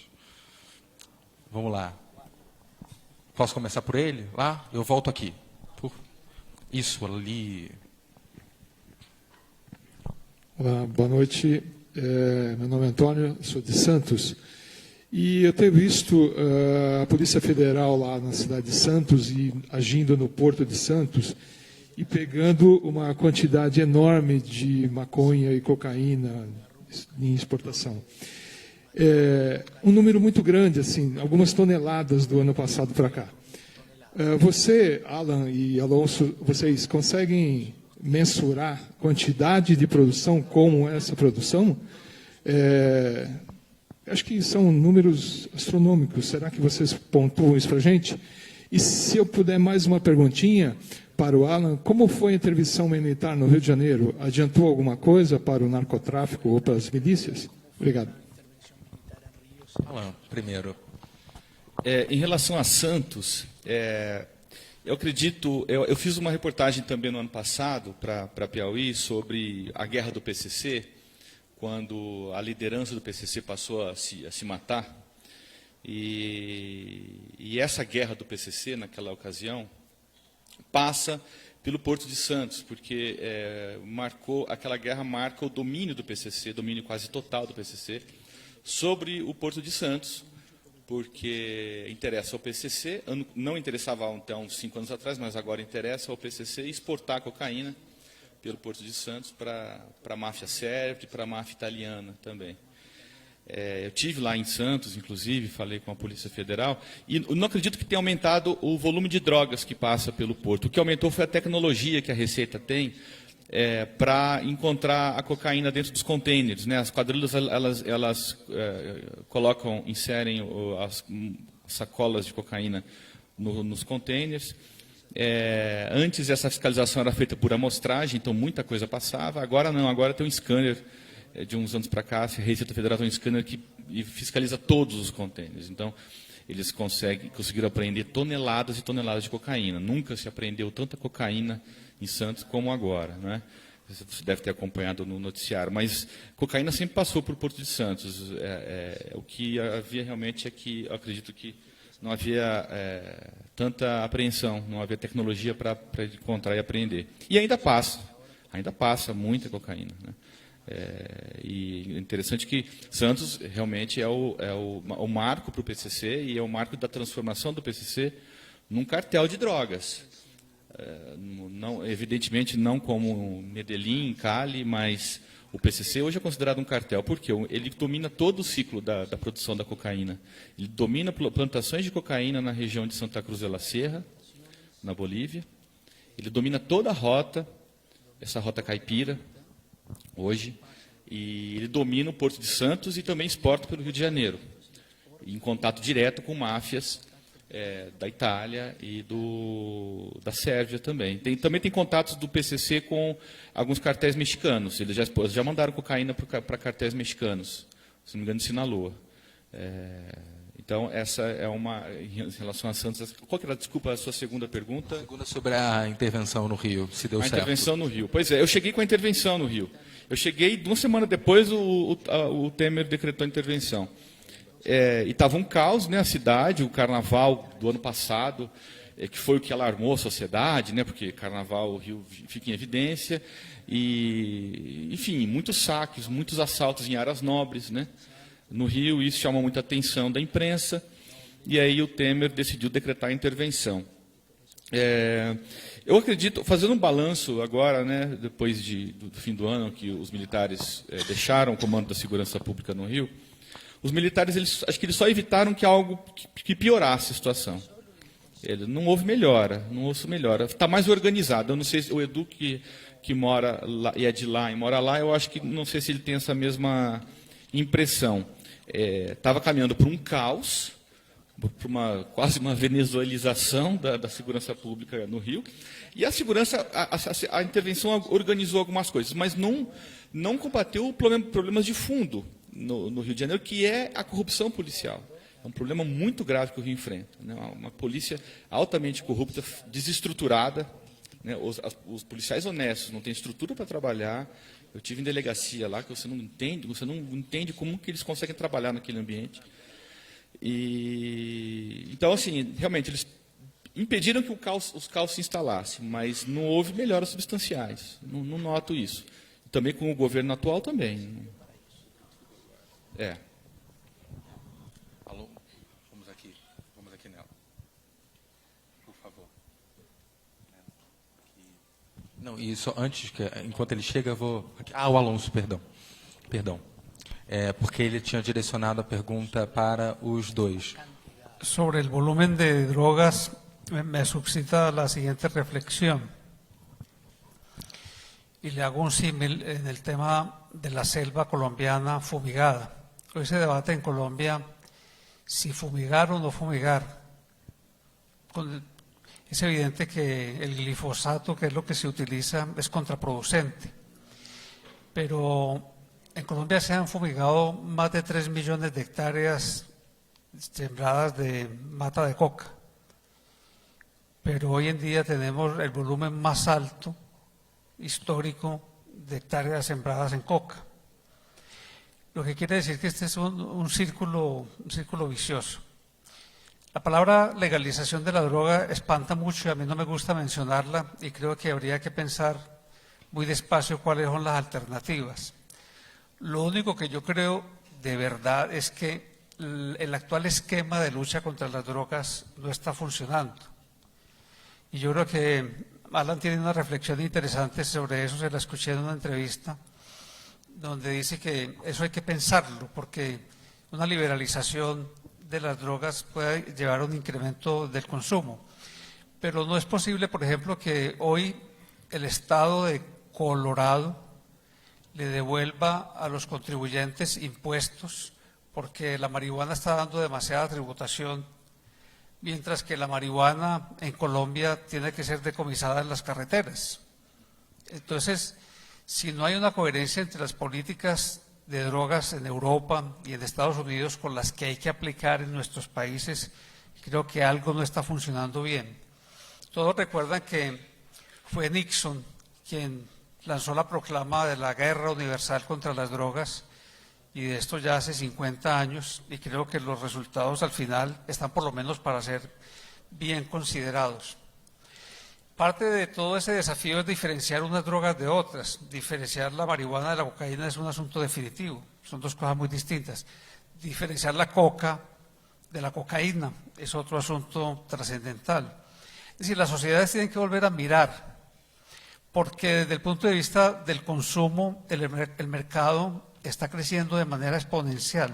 Vamos lá. Posso começar por ele? Lá? Eu volto aqui. Isso, ali. Olá, boa noite. Meu nome é Antônio, sou de Santos. E eu tenho visto a Polícia Federal lá na cidade de Santos e agindo no Porto de Santos e pegando uma quantidade enorme de maconha e cocaína em exportação. Um número muito grande, assim, algumas toneladas do ano passado para cá. Você, Alan e Alonso, vocês conseguem mensurar quantidade de produção como essa produção? Acho que são números astronômicos. Será que vocês pontuam isso para a gente? E se eu puder mais uma perguntinha para o Alan, como foi a intervenção militar no Rio de Janeiro? Adiantou alguma coisa para o narcotráfico ou para as milícias? Obrigado. Alan, primeiro. Em relação a Santos, eu acredito... Eu fiz uma reportagem também no ano passado para Piauí sobre a guerra do PCC, quando a liderança do PCC passou a se matar. E essa guerra do PCC, naquela ocasião, passa pelo Porto de Santos, porque aquela guerra marca o domínio do PCC, domínio quase total do PCC, sobre o Porto de Santos, porque interessa ao PCC, não interessava até uns 5 anos atrás, mas agora interessa ao PCC exportar cocaína pelo Porto de Santos para a máfia sérvia e para a máfia italiana também. Eu tive lá em Santos, inclusive, falei com a Polícia Federal, e não acredito que tenha aumentado o volume de drogas que passa pelo porto. O que aumentou foi a tecnologia que a Receita tem para encontrar a cocaína dentro dos contêineres, né? As quadrilhas elas inserem as sacolas de cocaína nos contêineres. Antes essa fiscalização era feita por amostragem, então muita coisa passava. Agora não, agora tem um scanner. De uns anos para cá, a Receita Federal tem um scanner que fiscaliza todos os contêineres. Então, eles conseguiram apreender toneladas e toneladas de cocaína. Nunca se apreendeu tanta cocaína em Santos como agora, né? Você deve ter acompanhado no noticiário. Mas cocaína sempre passou por Porto de Santos. O que havia realmente é que, eu acredito que não havia tanta apreensão, não havia tecnologia para encontrar e apreender. E ainda passa muita cocaína, né? E é interessante que Santos realmente é o marco para o PCC e é o marco da transformação do PCC num cartel de drogas. Evidentemente não como Medellín, Cali, mas o PCC hoje é considerado um cartel, porque ele domina todo o ciclo da produção da cocaína. Ele domina plantações de cocaína na região de Santa Cruz de la Sierra, na Bolívia. Ele domina toda a rota, essa rota caipira, hoje, e ele domina o Porto de Santos e também exporta pelo Rio de Janeiro, em contato direto com máfias da Itália e da Sérvia também. Também tem contatos do PCC com alguns cartéis mexicanos. Eles já mandaram cocaína para cartéis mexicanos, se não me engano, em Sinaloa. Então, essa é uma, em relação a Santos. Qual que era, desculpa, a sua segunda pergunta? A segunda sobre a intervenção no Rio, se deu certo. A intervenção no Rio. Pois é, eu cheguei com a intervenção no Rio. Eu cheguei, 1 semana depois, o Temer decretou a intervenção. E estava um caos, né, a cidade, o carnaval do ano passado, que foi o que alarmou a sociedade, né, porque carnaval, o Rio fica em evidência, e, enfim, muitos saques, muitos assaltos em áreas nobres, né. No Rio, isso chamou muita atenção da imprensa, e aí o Temer decidiu decretar a intervenção. Eu acredito, fazendo um balanço agora, né, depois do fim do ano, que os militares deixaram o comando da segurança pública no Rio, os militares, acho que eles só evitaram que algo que piorasse a situação. Não houve melhora, Está mais organizado. Eu não sei se o Edu que mora lá, e é de lá e mora lá, eu acho que não sei se ele tem essa mesma impressão. estava caminhando para um caos, para quase uma venezuelização da segurança pública no Rio, e a segurança, a intervenção organizou algumas coisas, mas não combateu problemas de fundo no Rio de Janeiro, que é a corrupção policial. É um problema muito grave que o Rio enfrenta, né? Uma polícia altamente corrupta, desestruturada, né? Os policiais honestos não têm estrutura para trabalhar. Eu tive em delegacia lá que você não entende como que eles conseguem trabalhar naquele ambiente. Então, assim, realmente, eles impediram que os caos se instalassem, mas não houve melhoras substanciais. Não noto isso. Também com o governo atual também. Alô? Vamos aqui nela. Por favor. Não, e só antes, enquanto ele chega, eu vou... o Alonso, perdão. Porque ele tinha direcionado a pergunta para os dois. Sobre el volumen de drogas, me suscita la siguiente reflexión. Y le hago un símil en el tema de la selva colombiana fumigada. Hoy se debate en Colombia si fumigar o no fumigar. Es evidente que el glifosato, que es lo que se utiliza, es contraproducente. Pero en Colombia se han fumigado más de 3 millones de hectáreas sembradas de mata de coca. Pero hoy en día tenemos el volumen más alto histórico de hectáreas sembradas en coca. Lo que quiere decir que este es un círculo vicioso. La palabra legalización de la droga espanta mucho y a mí no me gusta mencionarla y creo que habría que pensar muy despacio cuáles son las alternativas. Lo único que yo creo de verdad es que el actual esquema de lucha contra las drogas no está funcionando. Y yo creo que Alan tiene una reflexión interesante sobre eso, se la escuché en una entrevista, donde dice que eso hay que pensarlo, porque una liberalización de las drogas puede llevar a un incremento del consumo. Pero no es posible, por ejemplo, que hoy el Estado de Colorado le devuelva a los contribuyentes impuestos porque la marihuana está dando demasiada tributación, mientras que la marihuana en Colombia tiene que ser decomisada en las carreteras. Entonces, si no hay una coherencia entre las políticas de drogas en Europa y en Estados Unidos con las que hay que aplicar en nuestros países, creo que algo no está funcionando bien. Todos recuerdan que fue Nixon quien lanzó la proclama de la guerra universal contra las drogas, y de esto ya hace 50 años, y creo que los resultados al final están por lo menos para ser bien considerados. Parte de todo ese desafío es diferenciar unas drogas de otras. Diferenciar la marihuana de la cocaína es un asunto definitivo, son dos cosas muy distintas. Diferenciar la coca de la cocaína es otro asunto trascendental. Es decir, las sociedades tienen que volver a mirar, porque desde el punto de vista del consumo, el mercado está creciendo de manera exponencial.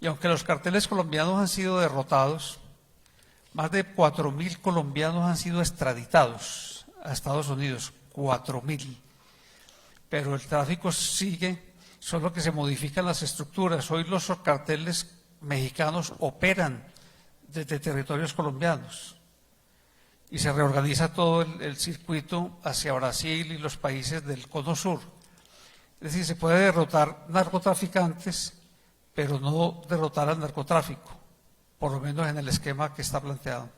Y aunque los carteles colombianos han sido derrotados, más de 4.000 colombianos han sido extraditados a Estados Unidos, 4.000. Pero el tráfico sigue, solo que se modifican las estructuras. Hoy los carteles mexicanos operan desde territorios colombianos y se reorganiza todo el circuito hacia Brasil y los países del Cono Sur. Es decir, se puede derrotar narcotraficantes, pero no derrotar al narcotráfico, por lo menos en el esquema que está planteado.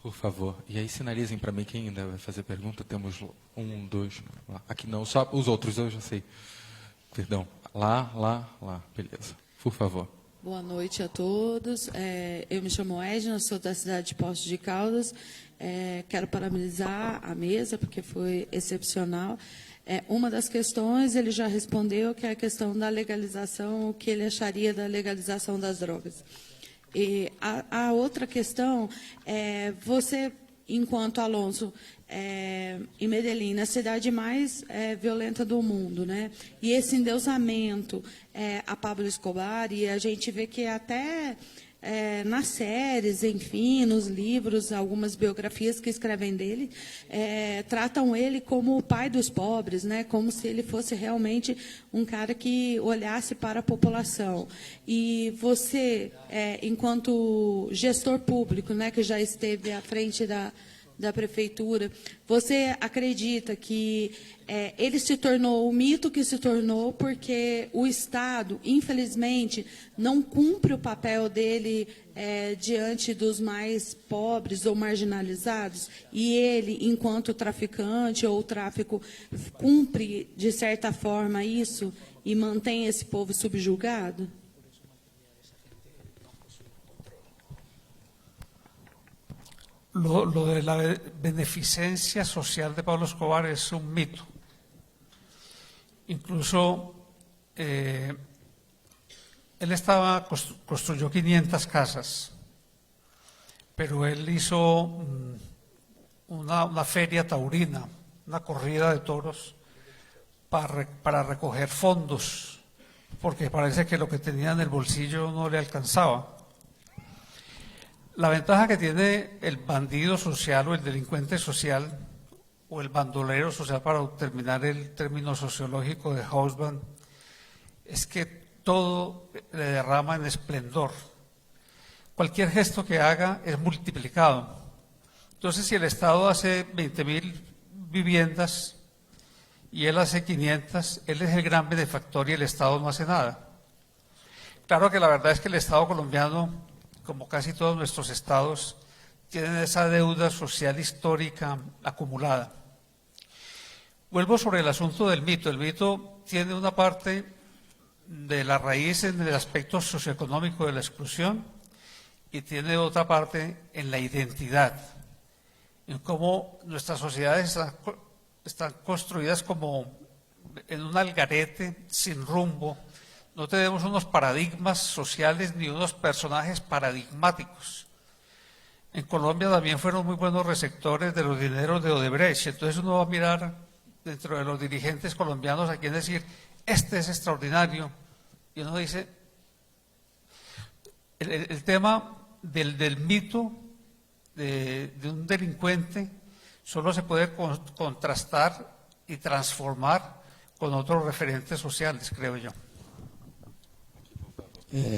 Por favor. E aí sinalizem para mim quem ainda vai fazer pergunta. Temos 1, 2... Aqui não, só os outros eu já sei. Perdão. Lá. Beleza. Por favor. Boa noite a todos. Eu me chamo Edna, sou da cidade de Poços de Caldas. Quero parabenizar a mesa, porque foi excepcional. Uma das questões, ele já respondeu, que é a questão da legalização, o que ele acharia da legalização das drogas. E a outra questão é, você, enquanto Alonso, em Medellín, a cidade mais violenta do mundo, né? E esse endeusamento a Pablo Escobar, e a gente vê que até nas séries, enfim, nos livros, algumas biografias que escrevem dele, tratam ele como o pai dos pobres, né? Como se ele fosse realmente um cara que olhasse para a população. E você, enquanto gestor público, né, que já esteve à frente da prefeitura, você acredita que ele se tornou o mito que se tornou porque o Estado, infelizmente, não cumpre o papel dele diante dos mais pobres ou marginalizados, e ele, enquanto traficante ou tráfico, cumpre, de certa forma, isso e mantém esse povo subjugado? Lo de la beneficencia social de Pablo Escobar es un mito. Incluso él construyó 500 casas, pero él hizo una feria taurina, una corrida de toros para recoger fondos, porque parece que lo que tenía en el bolsillo no le alcanzaba. La ventaja que tiene el bandido social o el delincuente social o el bandolero social, para terminar el término sociológico de Hobsbawm, es que todo le derrama en esplendor. Cualquier gesto que haga es multiplicado. Entonces, si el Estado hace 20.000 viviendas y él hace 500, él es el gran benefactor y el Estado no hace nada. Claro que la verdad es que el Estado colombiano, como casi todos nuestros estados, tienen esa deuda social histórica acumulada. Vuelvo sobre el asunto del mito. El mito tiene una parte de la raíz en el aspecto socioeconómico de la exclusión y tiene otra parte en la identidad, en cómo nuestras sociedades están construidas como en un algarete sin rumbo. No tenemos unos paradigmas sociales ni unos personajes paradigmáticos. En Colombia también fueron muy buenos receptores de los dineros de Odebrecht. Entonces uno va a mirar dentro de los dirigentes colombianos a quien decir, este es extraordinario. Y uno dice, el tema del mito de un delincuente solo se puede contrastar y transformar con otros referentes sociales, creo yo.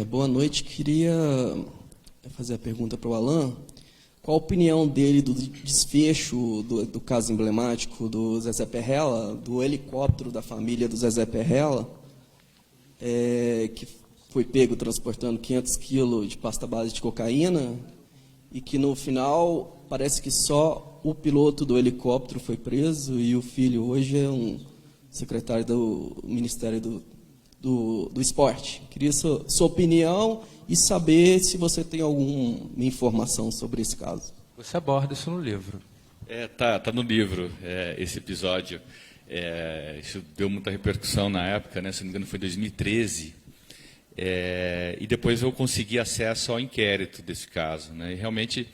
Boa noite, queria fazer a pergunta para o Alan. Qual a opinião dele do desfecho do caso emblemático do Zezé Perrella, do helicóptero da família do Zezé Perrella, que foi pego transportando 500 quilos de pasta base de cocaína e que no final parece que só o piloto do helicóptero foi preso e o filho hoje é um secretário do Ministério do Esporte. Queria sua opinião e saber se você tem alguma informação sobre esse caso. Você aborda isso no livro. Tá no livro esse episódio. Isso deu muita repercussão na época, né? Se não me engano foi em 2013. E depois eu consegui acesso ao inquérito desse caso, né? E realmente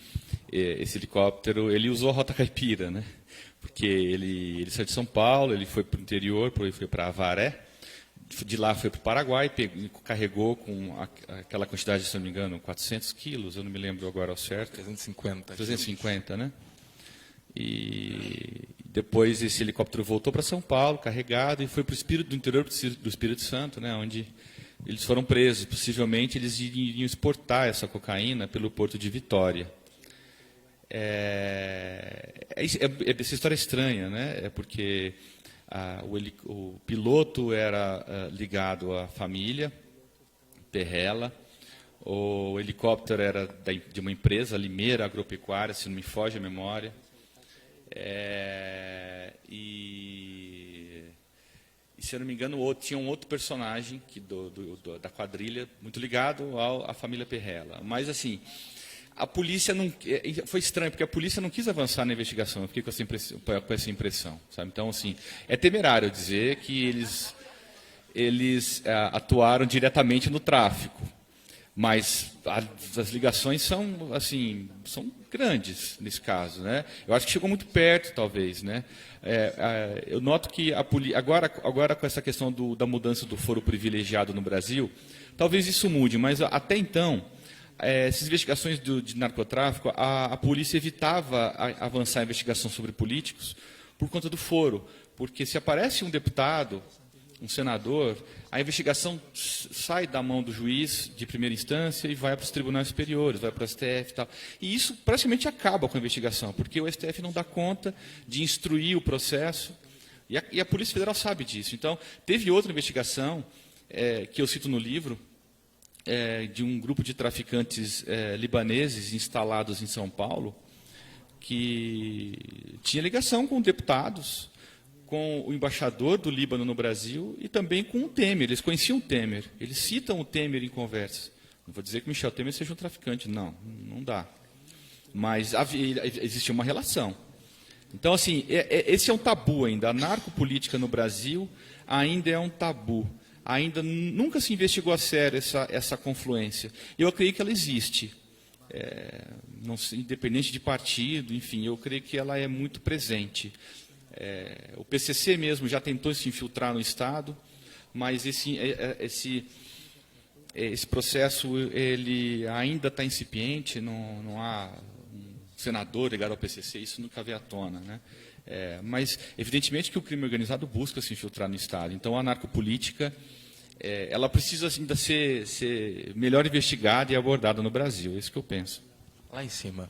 esse helicóptero, ele usou a rota caipira, né? Porque ele saiu de São Paulo, ele foi para o interior, foi para Avaré. De lá foi para o Paraguai, carregou com aquela quantidade, se não me engano, 400 quilos, eu não me lembro agora ao certo. 350, né? E depois esse helicóptero voltou para São Paulo, carregado, e foi para o interior do Espírito Santo, né, onde eles foram presos. Possivelmente eles iriam exportar essa cocaína pelo porto de Vitória. Essa história é estranha, né? Porque o piloto era ligado à família Perrella, o helicóptero era de uma empresa, Limeira Agropecuária, se não me foge a memória, e se eu não me engano tinha um outro personagem da quadrilha muito ligado à família Perrella. Mas assim, a polícia não... Foi estranho, porque a polícia não quis avançar na investigação. Eu fiquei com essa impressão. Sabe? Então, assim, é temerário dizer que eles atuaram diretamente no tráfico. Mas as ligações são grandes nesse caso, né? Eu acho que chegou muito perto, talvez, né? Eu noto que agora com essa questão da mudança do foro privilegiado no Brasil, talvez isso mude, mas até então essas investigações de narcotráfico, a polícia evitava avançar a investigação sobre políticos por conta do foro, porque se aparece um deputado, um senador, a investigação sai da mão do juiz de primeira instância e vai para os tribunais superiores, vai para o STF e tal. E isso praticamente acaba com a investigação, porque o STF não dá conta de instruir o processo, e a Polícia Federal sabe disso. Então, teve outra investigação, que eu cito no livro, de um grupo de traficantes libaneses instalados em São Paulo, que tinha ligação com deputados, com o embaixador do Líbano no Brasil e também com o Temer. Eles conheciam o Temer, eles citam o Temer em conversas. Não vou dizer que o Michel Temer seja um traficante, não dá. Mas existia uma relação. Então, assim, esse é um tabu ainda. A narcopolítica no Brasil ainda é um tabu. Ainda nunca se investigou a sério essa confluência. Eu acredito que ela existe. Não sei, independente de partido, enfim, eu creio que ela é muito presente. O PCC mesmo já tentou se infiltrar no Estado, mas esse processo ele ainda está incipiente, não há um senador ligado ao PCC, isso nunca veio à tona, né? Mas, evidentemente, que o crime organizado busca se infiltrar no Estado. Então, a narcopolítica ela precisa ainda ser melhor investigada e abordada no Brasil. É isso que eu penso. Lá em cima.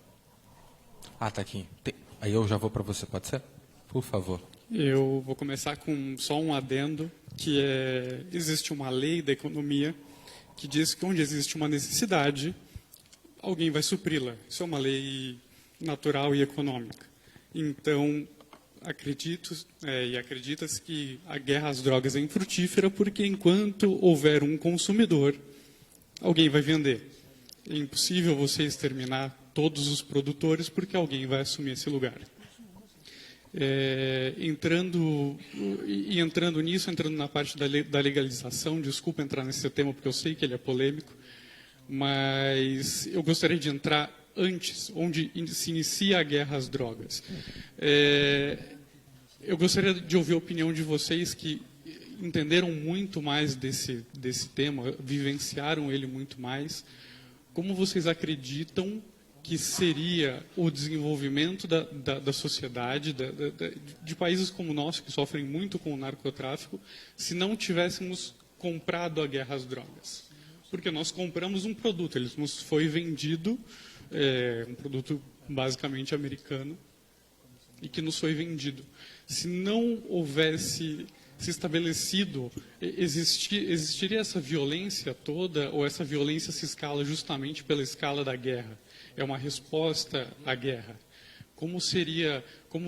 Tá aqui. Aí eu já vou para você, pode ser? Por favor. Eu vou começar com só um adendo, que existe uma lei da economia que diz que onde existe uma necessidade, alguém vai supri-la. Isso é uma lei natural e econômica. Então, acredita-se que a guerra às drogas é infrutífera porque enquanto houver um consumidor, alguém vai vender. É impossível você exterminar todos os produtores porque alguém vai assumir esse lugar. Entrando na parte da legalização, desculpa entrar nesse tema porque eu sei que ele é polêmico, mas eu gostaria de entrar antes, onde se inicia a guerra às drogas. Eu gostaria de ouvir a opinião de vocês que entenderam muito mais desse tema, vivenciaram ele muito mais. Como vocês acreditam que seria o desenvolvimento da sociedade, de países como o nosso, que sofrem muito com o narcotráfico, se não tivéssemos comprado a guerra às drogas? Porque nós compramos um produto, ele nos foi vendido, um produto basicamente americano, e que nos foi vendido. Se não houvesse se estabelecido, existiria essa violência toda, ou essa violência se escala justamente pela escala da guerra? É uma resposta à guerra. Como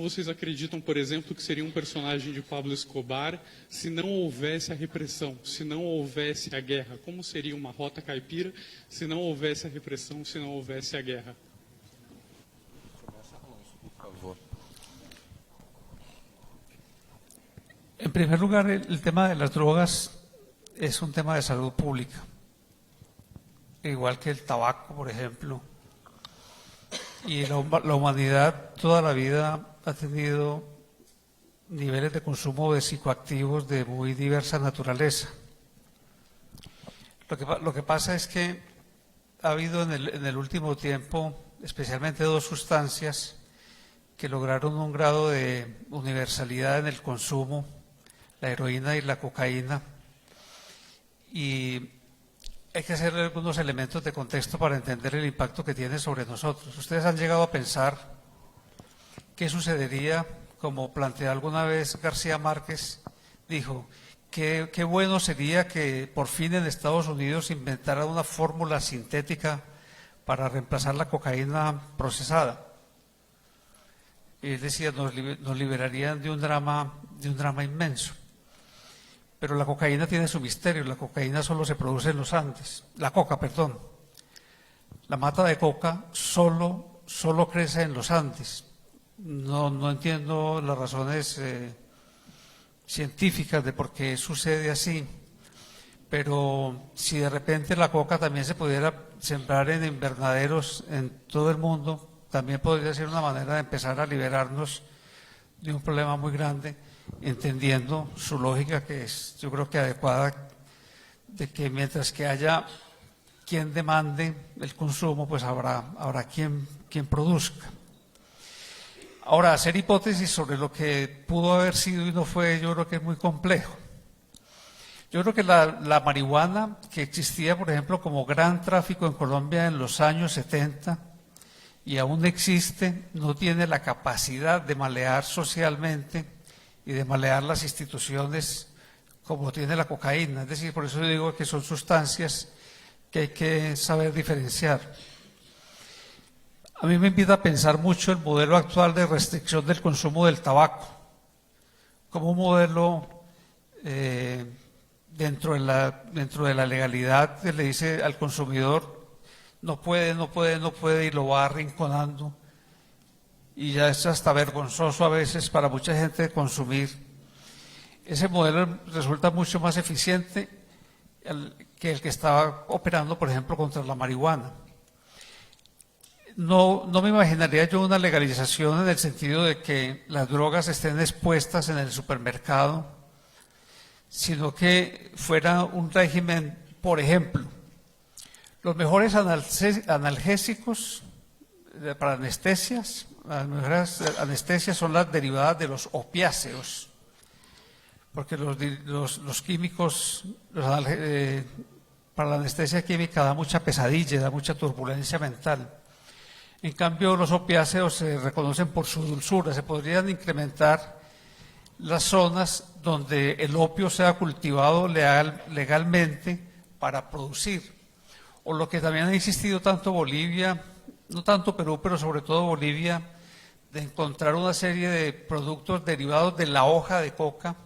vocês acreditam, por exemplo, que seria um personagem de Pablo Escobar se não houvesse a repressão, se não houvesse a guerra? Como seria uma rota caipira se não houvesse a repressão, se não houvesse a guerra? Por favor. En primer lugar, el tema de las drogas es un tema de salud pública, igual que el tabaco, por ejemplo. Y la humanidad toda la vida ha tenido niveles de consumo de psicoactivos de muy diversa naturaleza. Lo que pasa es que ha habido en el último tiempo, especialmente dos sustancias que lograron un grado de universalidad en el consumo, la heroína y la cocaína, y hay que hacer algunos elementos de contexto para entender el impacto que tiene sobre nosotros. Ustedes han llegado a pensar qué sucedería, como planteó alguna vez García Márquez, dijo, qué bueno sería que por fin en Estados Unidos inventaran una fórmula sintética para reemplazar la cocaína procesada. Y él decía, nos liberarían de un drama inmenso. Pero la cocaína tiene su misterio, la cocaína solo se produce en los Andes, la coca, perdón. La mata de coca solo crece en los Andes. No entiendo las razones científicas de por qué sucede así, pero si de repente la coca también se pudiera sembrar en invernaderos en todo el mundo, también podría ser una manera de empezar a liberarnos de un problema muy grande, entendiendo su lógica, que es, yo creo que adecuada, de que mientras que haya quien demande el consumo, pues habrá quien produzca. Ahora, hacer hipótesis sobre lo que pudo haber sido y no fue, yo creo que es muy complejo. Yo creo que la marihuana, que existía, por ejemplo, como gran tráfico en Colombia en los años 70, y aún existe, no tiene la capacidad de malear socialmente y de malear las instituciones como tiene la cocaína. Es decir, por eso digo que son sustancias que hay que saber diferenciar. A mí me invita a pensar mucho el modelo actual de restricción del consumo del tabaco, como un modelo dentro de la legalidad que le dice al consumidor no puede y lo va arrinconando, y ya es hasta vergonzoso a veces para mucha gente consumir. Ese modelo resulta mucho más eficiente que el que estaba operando, por ejemplo, contra la marihuana. No me imaginaría yo una legalización en el sentido de que las drogas estén expuestas en el supermercado, sino que fuera un régimen, por ejemplo, los mejores analgésicos para anestesias, las mejores anestesias son las derivadas de los opiáceos, porque los químicos, para la anestesia química da mucha pesadilla, da mucha turbulencia mental. En cambio, los opiáceos se reconocen por su dulzura. Se podrían incrementar las zonas donde el opio sea cultivado legalmente para producir. O lo que también ha insistido tanto Bolivia, no tanto Perú, pero sobre todo Bolivia, de encontrar una serie de productos derivados de la hoja de coca,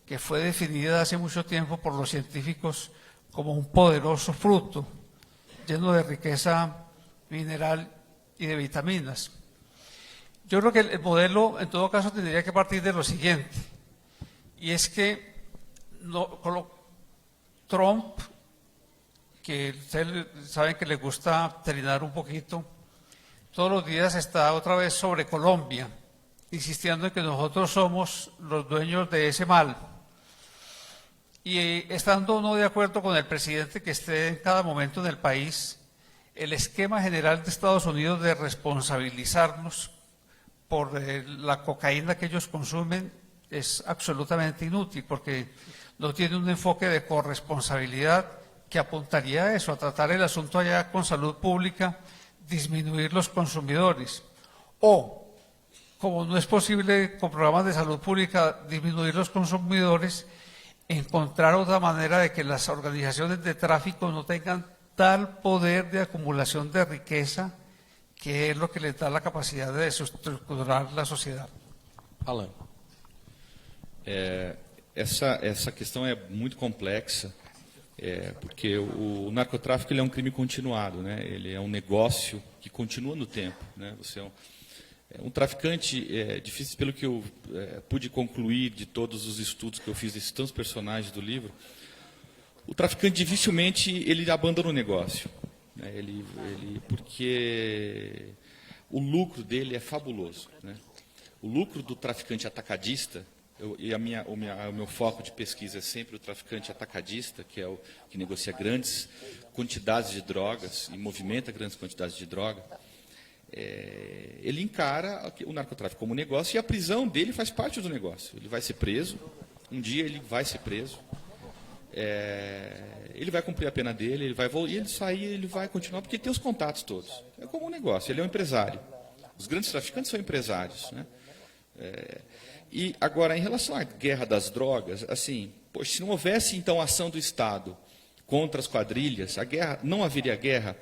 que fue definida hace mucho tiempo por los científicos como un poderoso fruto, lleno de riqueza mineral y de vitaminas. Yo creo que el modelo, en todo caso, tendría que partir de lo siguiente, y es que Trump, que ustedes saben que le gusta trinar un poquito, todos los días está otra vez sobre Colombia, insistiendo en que nosotros somos los dueños de ese mal. Y estando uno de acuerdo con el presidente que esté en cada momento en el país, el esquema general de Estados Unidos de responsabilizarnos por la cocaína que ellos consumen es absolutamente inútil, porque no tiene un enfoque de corresponsabilidad que apuntaría a eso, a tratar el asunto allá con salud pública, disminuir los consumidores. O, como no es posible con programas de salud pública disminuir los consumidores, encontrar otra manera de que las organizaciones de tráfico no tengan tal poder de acumulación de riqueza, que es lo que les da la capacidad de desestructurar la sociedad. Alan. Essa questão é muito complexa, porque o narcotráfico ele é um crime continuado, né? Ele é um negócio que continua no tempo, né? Você é um traficante, difícil pelo que eu pude concluir de todos os estudos que eu fiz desses tantos personagens do livro. O traficante dificilmente ele abandona o negócio, né? Porque o lucro dele é fabuloso, né? O lucro do traficante atacadista, o meu foco de pesquisa é sempre o traficante atacadista, que é o que negocia grandes quantidades de drogas e movimenta grandes quantidades de droga. Ele encara o narcotráfico como negócio e a prisão dele faz parte do negócio. Ele vai ser preso, um dia ele vai ser preso, ele vai cumprir a pena dele, e ele sair, ele vai continuar, porque ele tem os contatos todos. É como um negócio, ele é um empresário. Os grandes traficantes são empresários, né? E agora, em relação à guerra das drogas, assim, poxa, se não houvesse então ação do Estado contra as quadrilhas, não haveria guerra?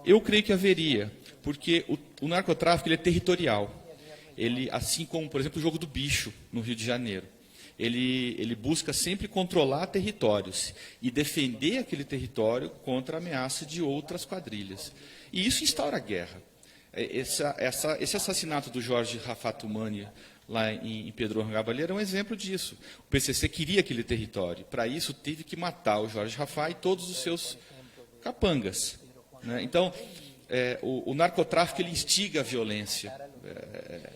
Eu creio que haveria, porque o narcotráfico ele é territorial. Ele, assim como, por exemplo, o jogo do bicho no Rio de Janeiro, ele busca sempre controlar territórios e defender aquele território contra a ameaça de outras quadrilhas. E isso instaura a guerra. Esse assassinato do Jorge Rafatumani lá em Pedro Rangabalheira é um exemplo disso. O PCC queria aquele território. Para isso, teve que matar o Jorge Rafá e todos os seus capangas, né? Então, o narcotráfico ele instiga a violência.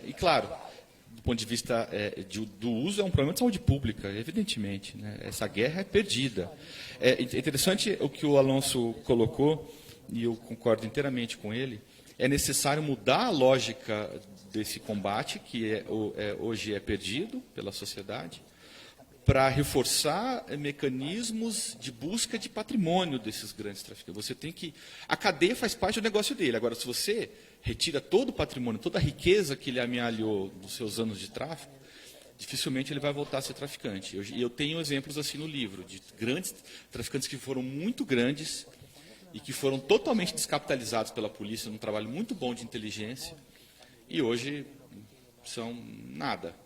E, claro, do ponto de vista do uso, é um problema de saúde pública, evidentemente, né? Essa guerra é perdida. É interessante o que o Alonso colocou e eu concordo inteiramente com ele, é necessário mudar a lógica desse combate, que hoje é perdido pela sociedade, para reforçar mecanismos de busca de patrimônio desses grandes traficantes. Você tem que... A cadeia faz parte do negócio dele. Agora, se você retira todo o patrimônio, toda a riqueza que ele amealhou nos seus anos de tráfico, dificilmente ele vai voltar a ser traficante. Eu tenho exemplos assim no livro, de grandes traficantes que foram muito grandes e que foram totalmente descapitalizados pela polícia, num trabalho muito bom de inteligência, e hoje são nada.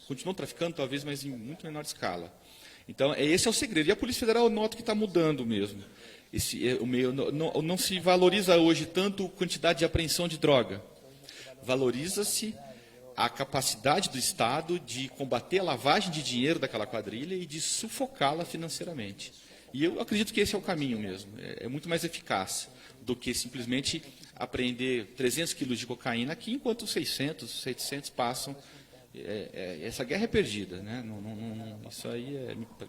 Continuam traficando, talvez, mas em muito menor escala. Então, esse é o segredo. E a Polícia Federal, eu noto que está mudando mesmo. Não se valoriza hoje tanto a quantidade de apreensão de droga. Valoriza-se a capacidade do Estado de combater a lavagem de dinheiro daquela quadrilha e de sufocá-la financeiramente. E eu acredito que esse é o caminho mesmo. É muito mais eficaz do que simplesmente apreender 300 quilos de cocaína aqui, enquanto 600, 700 passam. Essa guerra é perdida, né? Isso aí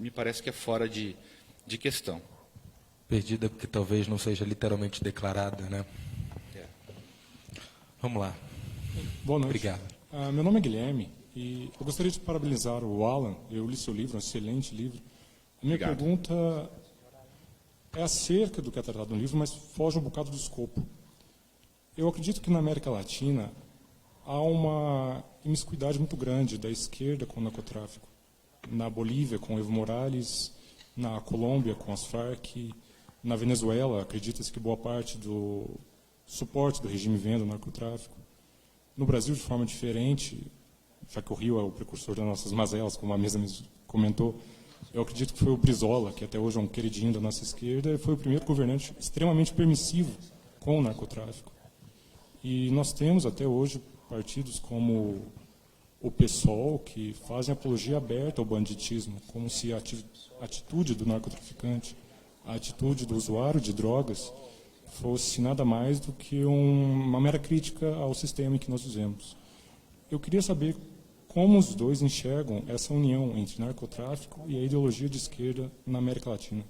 me parece que é fora de questão. Perdida porque talvez não seja literalmente declarada, né? Vamos lá. Boa noite. Obrigado. Meu nome é Guilherme e eu gostaria de parabenizar o Alan. Eu li seu livro, um excelente livro. A minha Obrigado. pergunta é acerca do que é tratado no livro, mas foge um bocado do escopo. Eu acredito que na América Latina há uma imiscuidade muito grande da esquerda com o narcotráfico. Na Bolívia, com Evo Morales, na Colômbia, com as Farc, na Venezuela, acredita-se que boa parte do suporte do regime vem do narcotráfico. No Brasil, de forma diferente, já que o Rio é o precursor das nossas mazelas, como a mesa comentou, eu acredito que foi o Brizola, que até hoje é um queridinho da nossa esquerda, e foi o primeiro governante extremamente permissivo com o narcotráfico. E nós temos até hoje partidos como o PSOL, que fazem apologia aberta ao banditismo, como se a atitude do narcotraficante, a atitude do usuário de drogas, fosse nada mais do que uma mera crítica ao sistema em que nós vivemos. Eu queria saber como os dois enxergam essa união entre narcotráfico e a ideologia de esquerda na América Latina.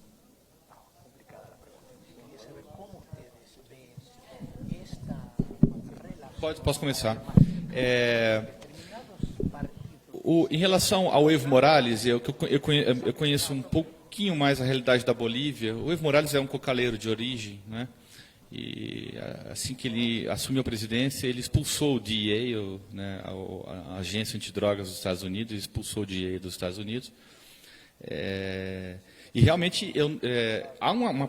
Posso começar. Em relação ao Evo Morales, eu conheço um pouquinho mais a realidade da Bolívia. O Evo Morales é um cocaleiro de origem, né? E assim que ele assumiu a presidência, ele expulsou o DEA, né, a Agência Antidrogas dos Estados Unidos, ele expulsou o DEA dos Estados Unidos. E realmente há uma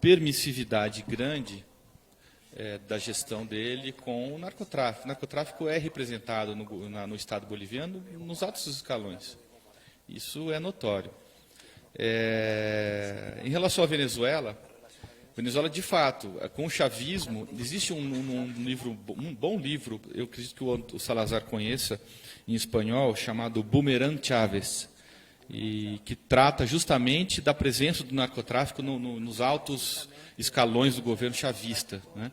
permissividade grande da gestão dele com o narcotráfico. O narcotráfico é representado no Estado boliviano nos altos escalões. Isso é notório. Em relação à Venezuela, de fato, com o chavismo, existe um bom livro, eu acredito que o Salazar conheça, em espanhol, chamado Boomerang Chávez, e que trata justamente da presença do narcotráfico nos altos escalões do governo chavista, né?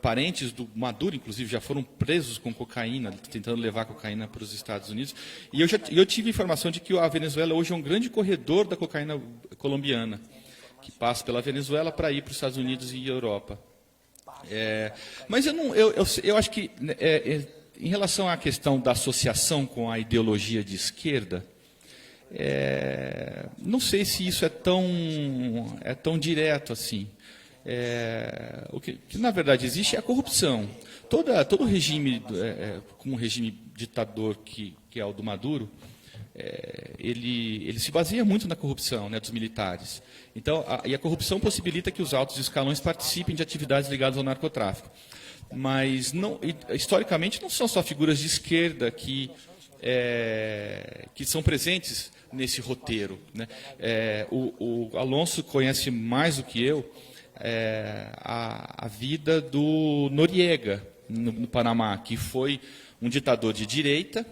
Parentes do Maduro, inclusive, já foram presos com cocaína, tentando levar cocaína para os Estados Unidos. E eu tive informação de que a Venezuela hoje é um grande corredor da cocaína colombiana, que passa pela Venezuela para ir para os Estados Unidos e Europa. Mas eu acho que, em relação à questão da associação com a ideologia de esquerda, não sei se isso é tão direto assim. O que na verdade existe é a corrupção. Todo regime, como um regime ditador que é o do Maduro, ele se baseia muito na corrupção, né, dos militares. Então, a corrupção possibilita que os altos escalões participem de atividades ligadas ao narcotráfico. Mas, historicamente, não são só figuras de esquerda que são presentes nesse roteiro, né? O Alonso conhece mais do que eu a vida do Noriega, no Panamá, que foi um ditador de direita,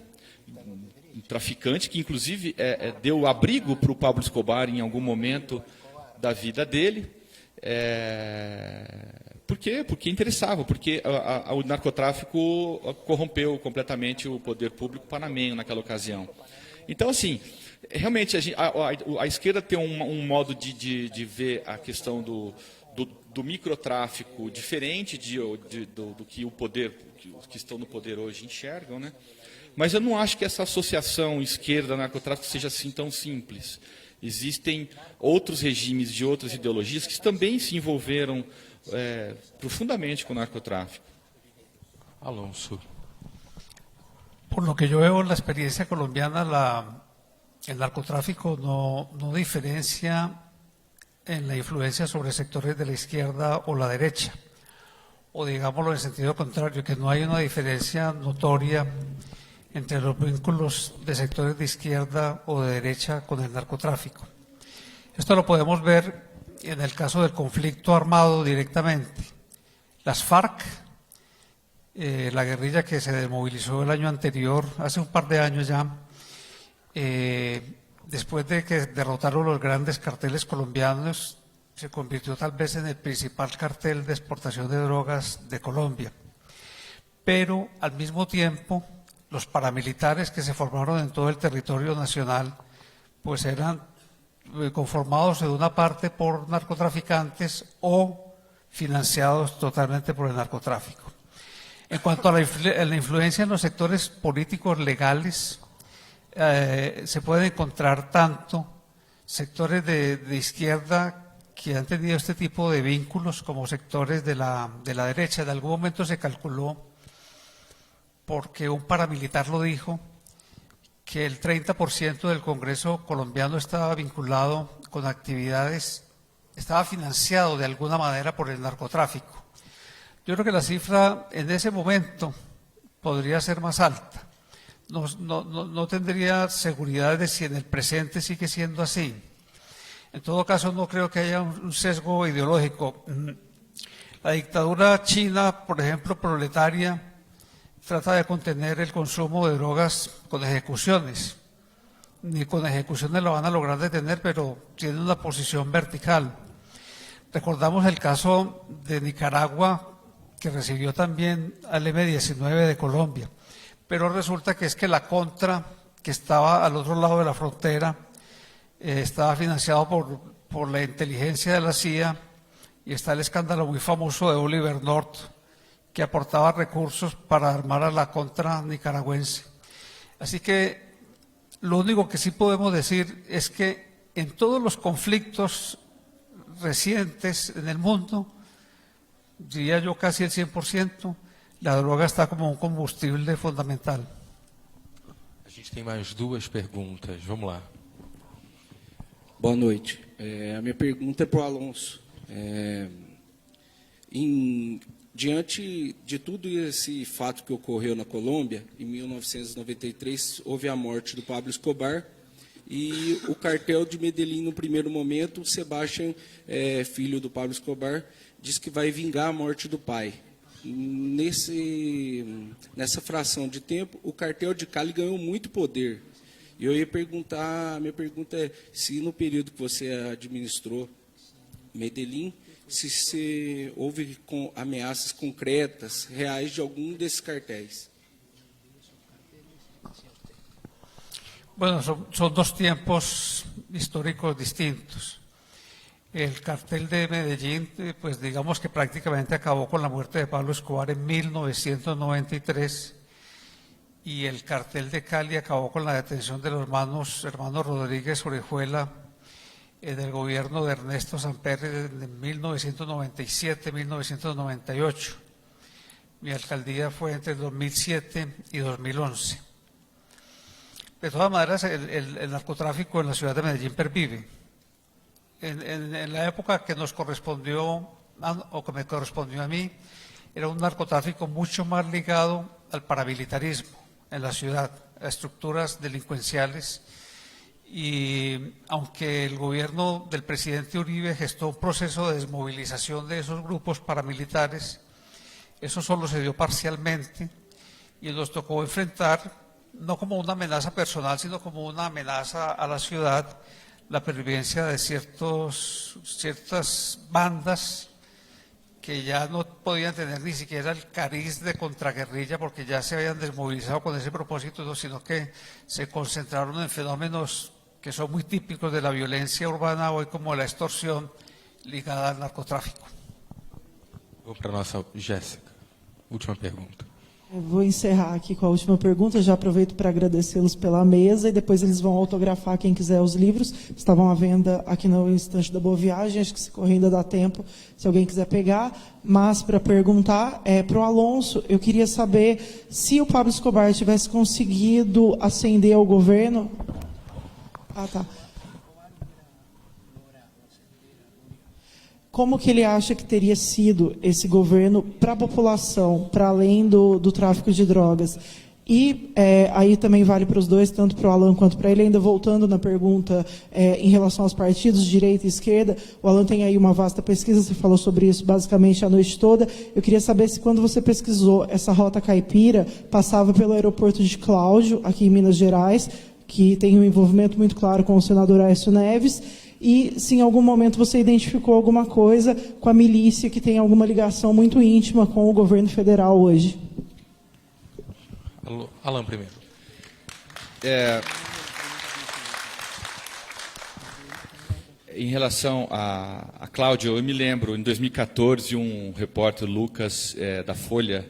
um traficante, que inclusive deu abrigo para o Pablo Escobar em algum momento da vida dele. Por quê? Porque interessava, porque o narcotráfico corrompeu completamente o poder público panamenho naquela ocasião. Então, assim, Realmente, a esquerda tem um modo de ver a questão do microtráfico diferente do que o poder, os que estão no poder hoje enxergam, né? Mas eu não acho que essa associação esquerda-narcotráfico seja assim tão simples. Existem outros regimes de outras ideologias que também se envolveram profundamente com o narcotráfico. Alonso. Por lo que yo veo en la experiencia colombiana, el narcotráfico no diferencia en la influencia sobre sectores de la izquierda o la derecha, o digámoslo en sentido contrario, que no hay una diferencia notoria entre los vínculos de sectores de izquierda o de derecha con el narcotráfico. Esto lo podemos ver en el caso del conflicto armado directamente. Las FARC, la guerrilla que se desmovilizó el año anterior, hace un par de años ya, después de que derrotaron los grandes carteles colombianos, se convirtió tal vez en el principal cartel de exportación de drogas de Colombia. Pero al mismo tiempo, los paramilitares que se formaron en todo el territorio nacional, pues eran conformados de una parte por narcotraficantes o financiados totalmente por el narcotráfico. En cuanto a la influencia en los sectores políticos legales, se pueden encontrar tanto sectores de izquierda que han tenido este tipo de vínculos como sectores de la derecha. En algún momento se calculó, porque un paramilitar lo dijo, que el 30% del Congreso colombiano estaba vinculado con actividades, estaba financiado de alguna manera por el narcotráfico. Yo creo que la cifra en ese momento podría ser más alta. No tendría seguridad de si en el presente sigue siendo así. En todo caso, no creo que haya un sesgo ideológico. La dictadura china, por ejemplo, proletaria, trata de contener el consumo de drogas con ejecuciones. Ni con ejecuciones lo van a lograr detener, pero tiene una posición vertical. Recordamos el caso de Nicaragua, que recibió también al M-19 de Colombia. Pero resulta que es que la Contra, que estaba al otro lado de la frontera, estaba financiado por la inteligencia de la CIA, y está el escándalo muy famoso de Oliver North, que aportaba recursos para armar a la Contra nicaragüense. Así que lo único que sí podemos decir es que en todos los conflictos recientes en el mundo, diría yo casi el 100%, la droga está como um combustível fundamental. A gente tem mais duas perguntas. Vamos lá. Boa noite. A minha pergunta é para o Alonso. Diante de tudo esse fato que ocorreu na Colômbia, em 1993 houve a morte do Pablo Escobar e o cartel de Medellín, no primeiro momento, o Sebastián, filho do Pablo Escobar, diz que vai vingar a morte do pai. Nessa fração de tempo, o cartel de Cali ganhou muito poder. E eu ia perguntar, a minha pergunta é se no período que você administrou Medellín, se houve ameaças concretas, reais de algum desses cartéis. Bueno, son dos tiempos históricos distintos. El cartel de Medellín, pues digamos que prácticamente acabó con la muerte de Pablo Escobar en 1993, y el cartel de Cali acabó con la detención de los hermanos Rodríguez Orejuela en el gobierno de Ernesto Samper en 1997-1998. Mi alcaldía fue entre 2007 y 2011. De todas maneras, el narcotráfico en la ciudad de Medellín pervive. En la época que nos correspondió, o que me correspondió a mí, era un narcotráfico mucho más ligado al paramilitarismo en la ciudad, a estructuras delincuenciales. Y aunque el gobierno del presidente Uribe gestó un proceso de desmovilización de esos grupos paramilitares, eso solo se dio parcialmente y nos tocó enfrentar, no como una amenaza personal, sino como una amenaza a la ciudad, la pervivencia de ciertas bandas que ya no podían tener ni siquiera el cariz de contraguerrilla porque ya se habían desmovilizado con ese propósito, sino que se concentraron en fenómenos que son muy típicos de la violencia urbana hoy, como la extorsión ligada al narcotráfico. Vou para a nossa Jéssica. Última pergunta. Eu vou encerrar aqui com a última pergunta. Já aproveito para agradecê-los pela mesa e depois eles vão autografar, quem quiser, os livros. Estavam à venda aqui no Estante da Boa Viagem. Acho que se correr ainda dá tempo, se alguém quiser pegar. Mas, para perguntar, para o Alonso, eu queria saber se o Pablo Escobar tivesse conseguido ascender ao governo... Ah, tá. Como que ele acha que teria sido esse governo para a população, para além do tráfico de drogas? E aí também vale para os dois, tanto para o Alan quanto para ele. Ainda voltando na pergunta em relação aos partidos, direita e esquerda, o Alan tem aí uma vasta pesquisa, você falou sobre isso basicamente a noite toda. Eu queria saber se quando você pesquisou essa rota caipira, passava pelo aeroporto de Cláudio, aqui em Minas Gerais, que tem um envolvimento muito claro com o senador Aécio Neves, e se em algum momento você identificou alguma coisa com a milícia que tem alguma ligação muito íntima com o governo federal hoje. Alan primeiro. Em relação a Cláudio, eu me lembro, em 2014, um repórter, Lucas, da Folha,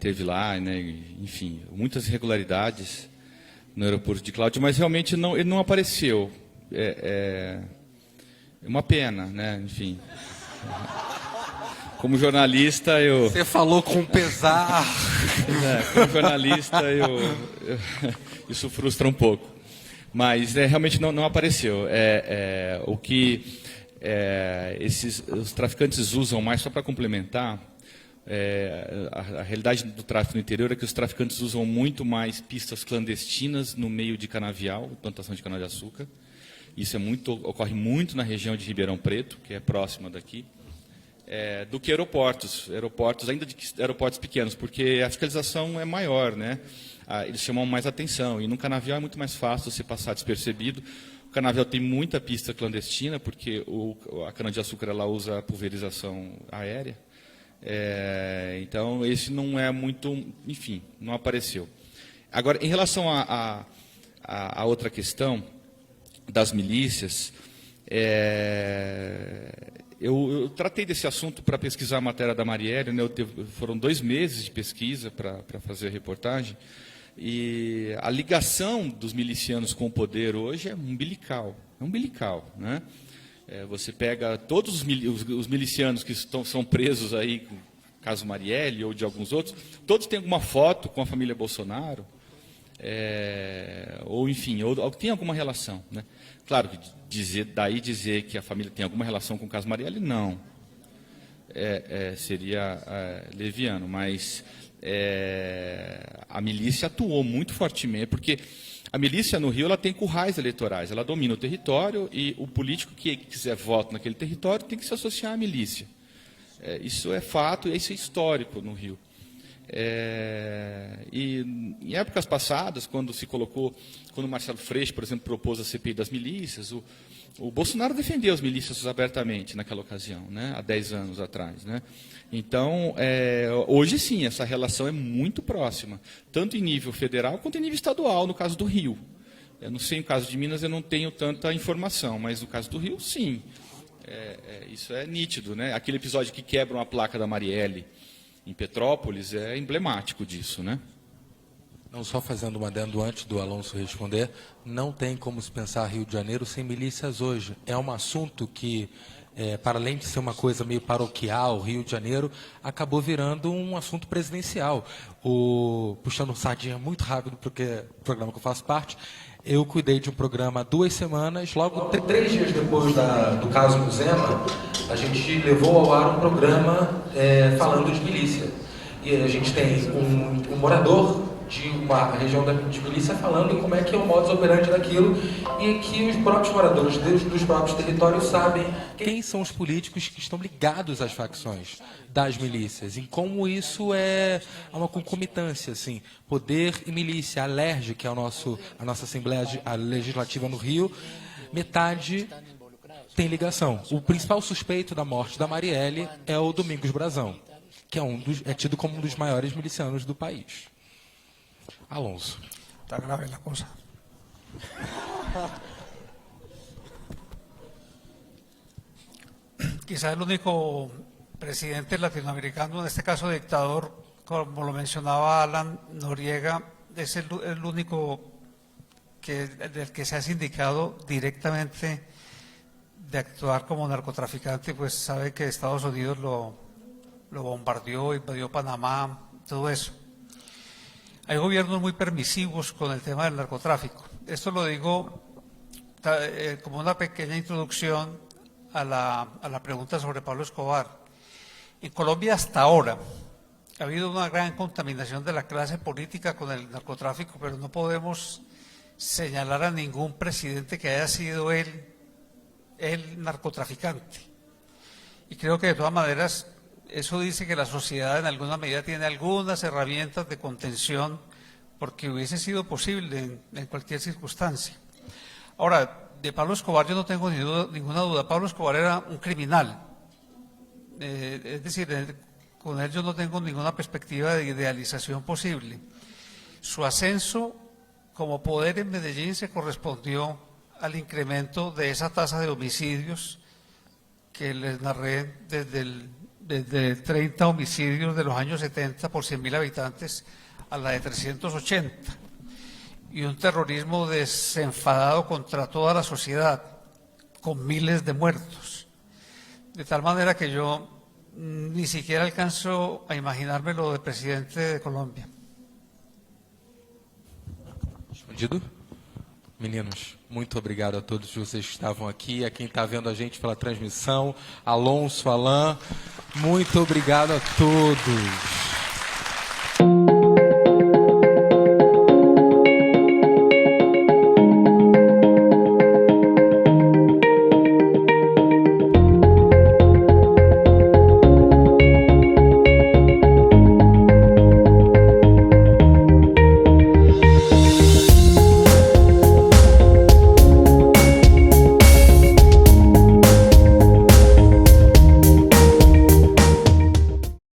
teve lá, né, enfim, muitas irregularidades no aeroporto de Cláudio, mas realmente ele não apareceu. É uma pena, né? Enfim. Como jornalista, eu... Você falou com pesar. Como jornalista, isso frustra um pouco. Mas realmente não apareceu. O que os traficantes usam mais, só para complementar, a realidade do tráfico no interior é que os traficantes usam muito mais pistas clandestinas no meio de canavial, plantação de cana-de-açúcar. Isso ocorre muito na região de Ribeirão Preto, que é próxima daqui, do que aeroportos, ainda de aeroportos pequenos, porque a fiscalização é maior, né? Eles chamam mais atenção, e no canavial é muito mais fácil você passar despercebido. O canavial tem muita pista clandestina, porque a cana-de-açúcar ela usa pulverização aérea, então esse não é muito, enfim, não apareceu. Agora, em relação a outra questão, das milícias, eu tratei desse assunto para pesquisar a matéria da Marielle, né? Foram 2 meses de pesquisa para fazer a reportagem, e a ligação dos milicianos com o poder hoje é umbilical, né? Você pega todos os milicianos que são presos aí, com o caso Marielle ou de alguns outros, todos têm alguma foto com a família Bolsonaro, ou enfim, ou tem alguma relação, né? Claro que dizer que a família tem alguma relação com o caso Marielle, não. Seria leviano, mas a milícia atuou muito fortemente, porque a milícia no Rio ela tem currais eleitorais, ela domina o território e o político que quiser voto naquele território tem que se associar à milícia. Isso é fato e isso é histórico no Rio. E em épocas passadas, quando o Marcelo Freixo, por exemplo, propôs a CPI das milícias, o Bolsonaro defendeu as milícias abertamente naquela ocasião, né, há 10 anos atrás, né? Então, hoje sim, essa relação é muito próxima, tanto em nível federal quanto em nível estadual, no caso do Rio. Eu não sei, no caso de Minas eu não tenho tanta informação, mas no caso do Rio, sim. Isso é nítido, né? Aquele episódio que quebram a placa da Marielle em Petrópolis é emblemático disso, né? Não, só fazendo um adendo antes do Alonso responder, não tem como se pensar Rio de Janeiro sem milícias hoje. É um assunto que, para além de ser uma coisa meio paroquial, Rio de Janeiro acabou virando um assunto presidencial. Puxando sardinha muito rápido, porque é o programa que eu faço parte, eu cuidei de um programa há 2 semanas, logo 3 dias depois do caso do Zema, a gente levou ao ar um programa falando de milícia. E a gente tem um morador de uma região de milícia falando como é que é o modus operandi daquilo, e que os próprios moradores dos próprios territórios sabem quem são os políticos que estão ligados às facções das milícias, e como isso é uma concomitância, assim, poder e milícia. A LERJ, que é a nossa Assembleia Legislativa no Rio, metade tem ligação. O principal suspeito da morte da Marielle é o Domingos Brazão, que é tido como um dos maiores milicianos do país. Alonso. Está grave la cosa. quizá el único presidente latinoamericano, en este caso dictador, como lo mencionaba Alan Noriega, es el único del que se ha sindicado directamente de actuar como narcotraficante, pues sabe que Estados Unidos lo bombardeó, invadió Panamá, todo eso. Hay gobiernos muy permisivos con el tema del narcotráfico. Esto lo digo como una pequeña introducción a la pregunta sobre Pablo Escobar. En Colombia hasta ahora ha habido una gran contaminación de la clase política con el narcotráfico, pero no podemos señalar a ningún presidente que haya sido él narcotraficante. Y creo que de todas maneras eso dice que la sociedad en alguna medida tiene algunas herramientas de contención porque hubiese sido posible en cualquier circunstancia. Ahora, de Pablo Escobar yo no tengo ninguna duda. Pablo Escobar era un criminal. Es decir, con él yo no tengo ninguna perspectiva de idealización posible. Su ascenso como poder en Medellín se correspondió al incremento de esa tasa de homicidios que les narré desde 30 homicidios de los años 70 por 100.000 habitantes a la de 380. Y un terrorismo desenfadado contra toda la sociedad, con miles de muertos. De tal manera que yo ni siquiera alcanzo a imaginarme lo de presidente de Colombia. Respondido? Meninos, muito obrigado a todos vocês que estavam aqui, a quem está vendo a gente pela transmissão, Alonso, Alan, muito obrigado a todos.